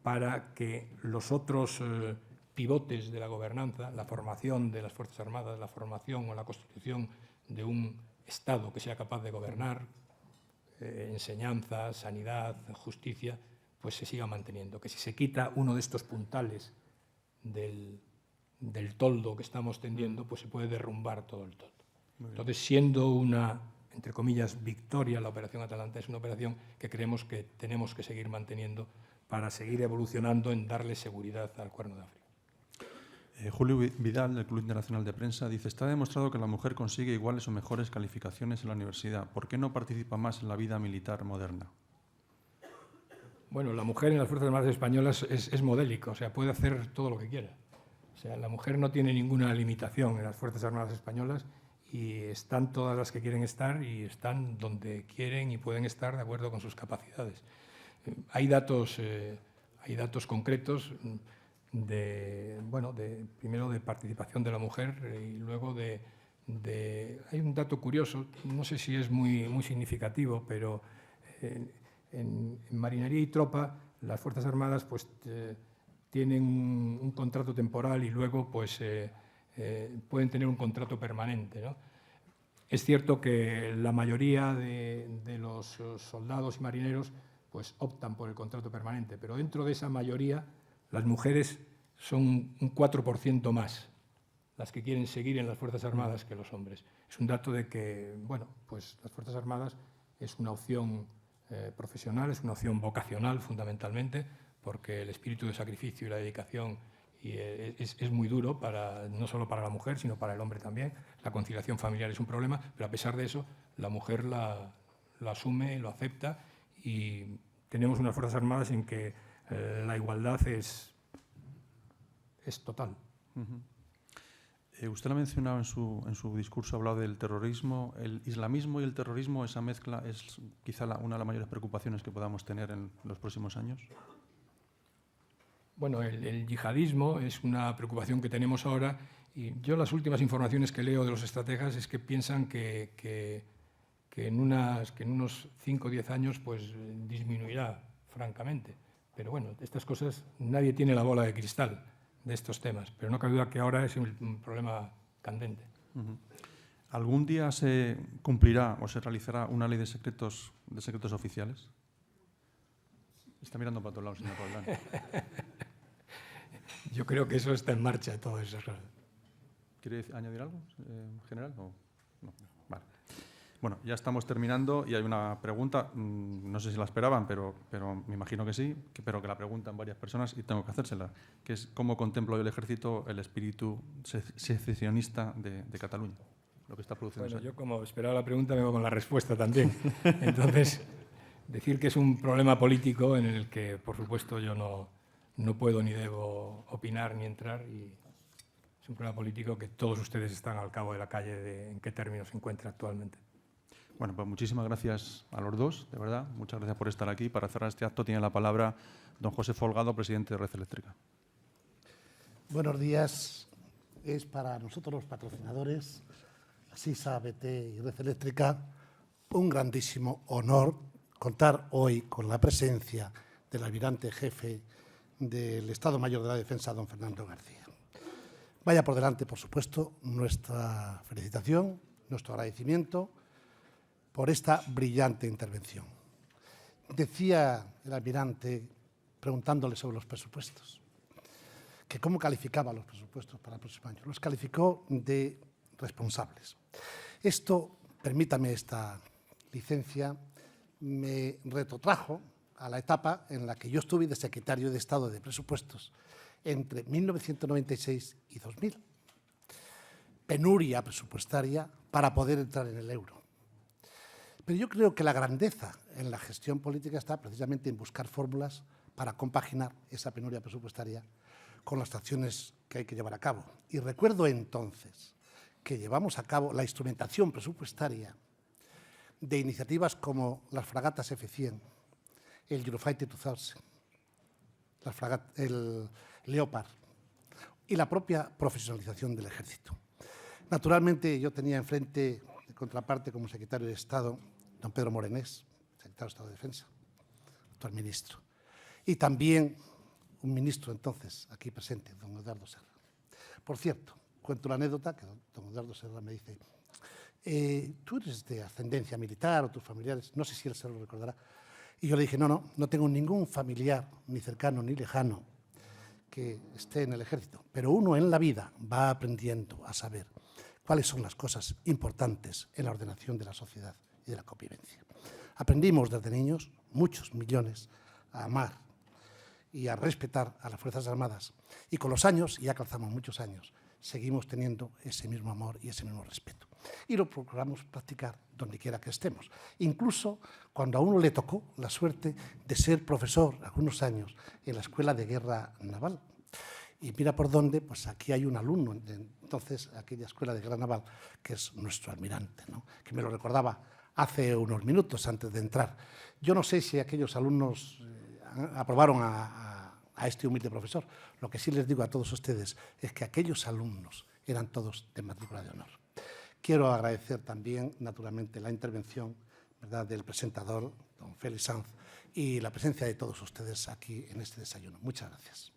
para que los otros pivotes de la gobernanza, la formación de las Fuerzas Armadas, la formación o la constitución de un Estado que sea capaz de gobernar, enseñanza, sanidad, justicia, pues se siga manteniendo. Que si se quita uno de estos puntales del toldo que estamos tendiendo, pues se puede derrumbar todo el toldo. Entonces, siendo una, entre comillas, victoria, la Operación Atalanta es una operación que creemos que tenemos que seguir manteniendo para seguir evolucionando en darle seguridad al Cuerno de África. Julio Vidal, del Club Internacional de Prensa, dice: está demostrado que la mujer consigue iguales o mejores calificaciones en la universidad. ¿Por qué no participa más en la vida militar moderna? Bueno, la mujer en las Fuerzas Armadas Españolas es modélica, o sea, puede hacer todo lo que quiera. O sea, la mujer no tiene ninguna limitación en las Fuerzas Armadas Españolas y están todas las que quieren estar y están donde quieren y pueden estar de acuerdo con sus capacidades. Hay datos concretos primero de participación de la mujer y luego hay un dato curioso, no sé si es muy significativo, pero en marinería y tropa las Fuerzas Armadas pues tienen un contrato temporal y luego pues pueden tener un contrato permanente, ¿no? Es cierto que la mayoría de los soldados y marineros pues optan por el contrato permanente, pero dentro de esa mayoría las mujeres son un 4% más las que quieren seguir en las Fuerzas Armadas que los hombres. Es un dato de que, bueno, pues las Fuerzas Armadas es una opción profesional, es una opción vocacional fundamentalmente, porque el espíritu de sacrificio y la dedicación es muy duro, no solo para la mujer, sino para el hombre también. La conciliación familiar es un problema, pero a pesar de eso, la mujer lo asume, lo acepta y tenemos unas Fuerzas Armadas en que la igualdad es total. Usted lo ha mencionado en su discurso, ha hablado del terrorismo. ¿El islamismo y el terrorismo, esa mezcla, es quizá una de las mayores preocupaciones que podamos tener en los próximos años? Bueno, el yihadismo es una preocupación que tenemos ahora y yo las últimas informaciones que leo de los estrategas es que piensan que en unos 5 o 10 años pues disminuirá, francamente. Pero bueno, estas cosas, nadie tiene la bola de cristal de estos temas, pero no cabe duda que ahora es un problema candente. ¿Algún día se cumplirá o se realizará una ley de secretos oficiales? Está mirando para todos lados, señor Roldán. Yo creo que eso está en marcha, todo eso. ¿Quiere añadir algo, general? ¿O no? Vale. Bueno, ya estamos terminando y hay una pregunta, no sé si la esperaban, pero me imagino que sí, pero que la preguntan varias personas y tengo que hacérsela, que es ¿cómo contempla hoy el Ejército el espíritu secesionista de Cataluña? Lo que está produciendo. Bueno, yo como esperaba la pregunta me voy con la respuesta también. Entonces, decir que es un problema político en el que, por supuesto, yo no puedo ni debo opinar ni entrar y es un problema político que todos ustedes están al cabo de la calle de en qué términos se encuentra actualmente. Bueno, pues muchísimas gracias a los dos, de verdad. Muchas gracias por estar aquí. Para cerrar este acto tiene la palabra don José Folgado, presidente de Red Eléctrica. Buenos días. Es para nosotros los patrocinadores, SISA, BT y Red Eléctrica, un grandísimo honor contar hoy con la presencia del almirante jefe del Estado Mayor de la Defensa, don Fernando García. Vaya por delante, por supuesto, nuestra felicitación, nuestro agradecimiento por esta brillante intervención. Decía el almirante, preguntándole sobre los presupuestos, que cómo calificaba los presupuestos para el próximo año. Los calificó de responsables. Esto, permítame esta licencia, me retrotrajo a la etapa en la que yo estuve de secretario de Estado de Presupuestos entre 1996 y 2000. Penuria presupuestaria para poder entrar en el euro. Pero yo creo que la grandeza en la gestión política está precisamente en buscar fórmulas para compaginar esa penuria presupuestaria con las acciones que hay que llevar a cabo. Y recuerdo entonces que llevamos a cabo la instrumentación presupuestaria de iniciativas como las fragatas F-100, el Eurofighter 2000, el Leopard y la propia profesionalización del Ejército. Naturalmente, yo tenía enfrente de contraparte como secretario de Estado don Pedro Morenés, secretario de Estado de Defensa, actual ministro, y también un ministro entonces aquí presente, don Eduardo Serra. Por cierto, cuento la anécdota que don Eduardo Serra me dice: tú eres de ascendencia militar o tus familiares, no sé si él se lo recordará. Y yo le dije, no tengo ningún familiar, ni cercano ni lejano, que esté en el ejército. Pero uno en la vida va aprendiendo a saber cuáles son las cosas importantes en la ordenación de la sociedad y de la convivencia. Aprendimos desde niños, muchos millones, a amar y a respetar a las Fuerzas Armadas. Y con los años, y ya calzamos muchos años, seguimos teniendo ese mismo amor y ese mismo respeto. Y lo procuramos practicar donde quiera que estemos. Incluso cuando a uno le tocó la suerte de ser profesor algunos años en la Escuela de Guerra Naval. Y mira por dónde, pues aquí hay un alumno, entonces, aquella Escuela de Guerra Naval, que es nuestro almirante, ¿no? Que me lo recordaba hace unos minutos antes de entrar. Yo no sé si aquellos alumnos aprobaron a este humilde profesor. Lo que sí les digo a todos ustedes es que aquellos alumnos eran todos de matrícula de honor. Quiero agradecer también, naturalmente, la intervención, ¿verdad?, del presentador, don Félix Sanz, y la presencia de todos ustedes aquí en este desayuno. Muchas gracias.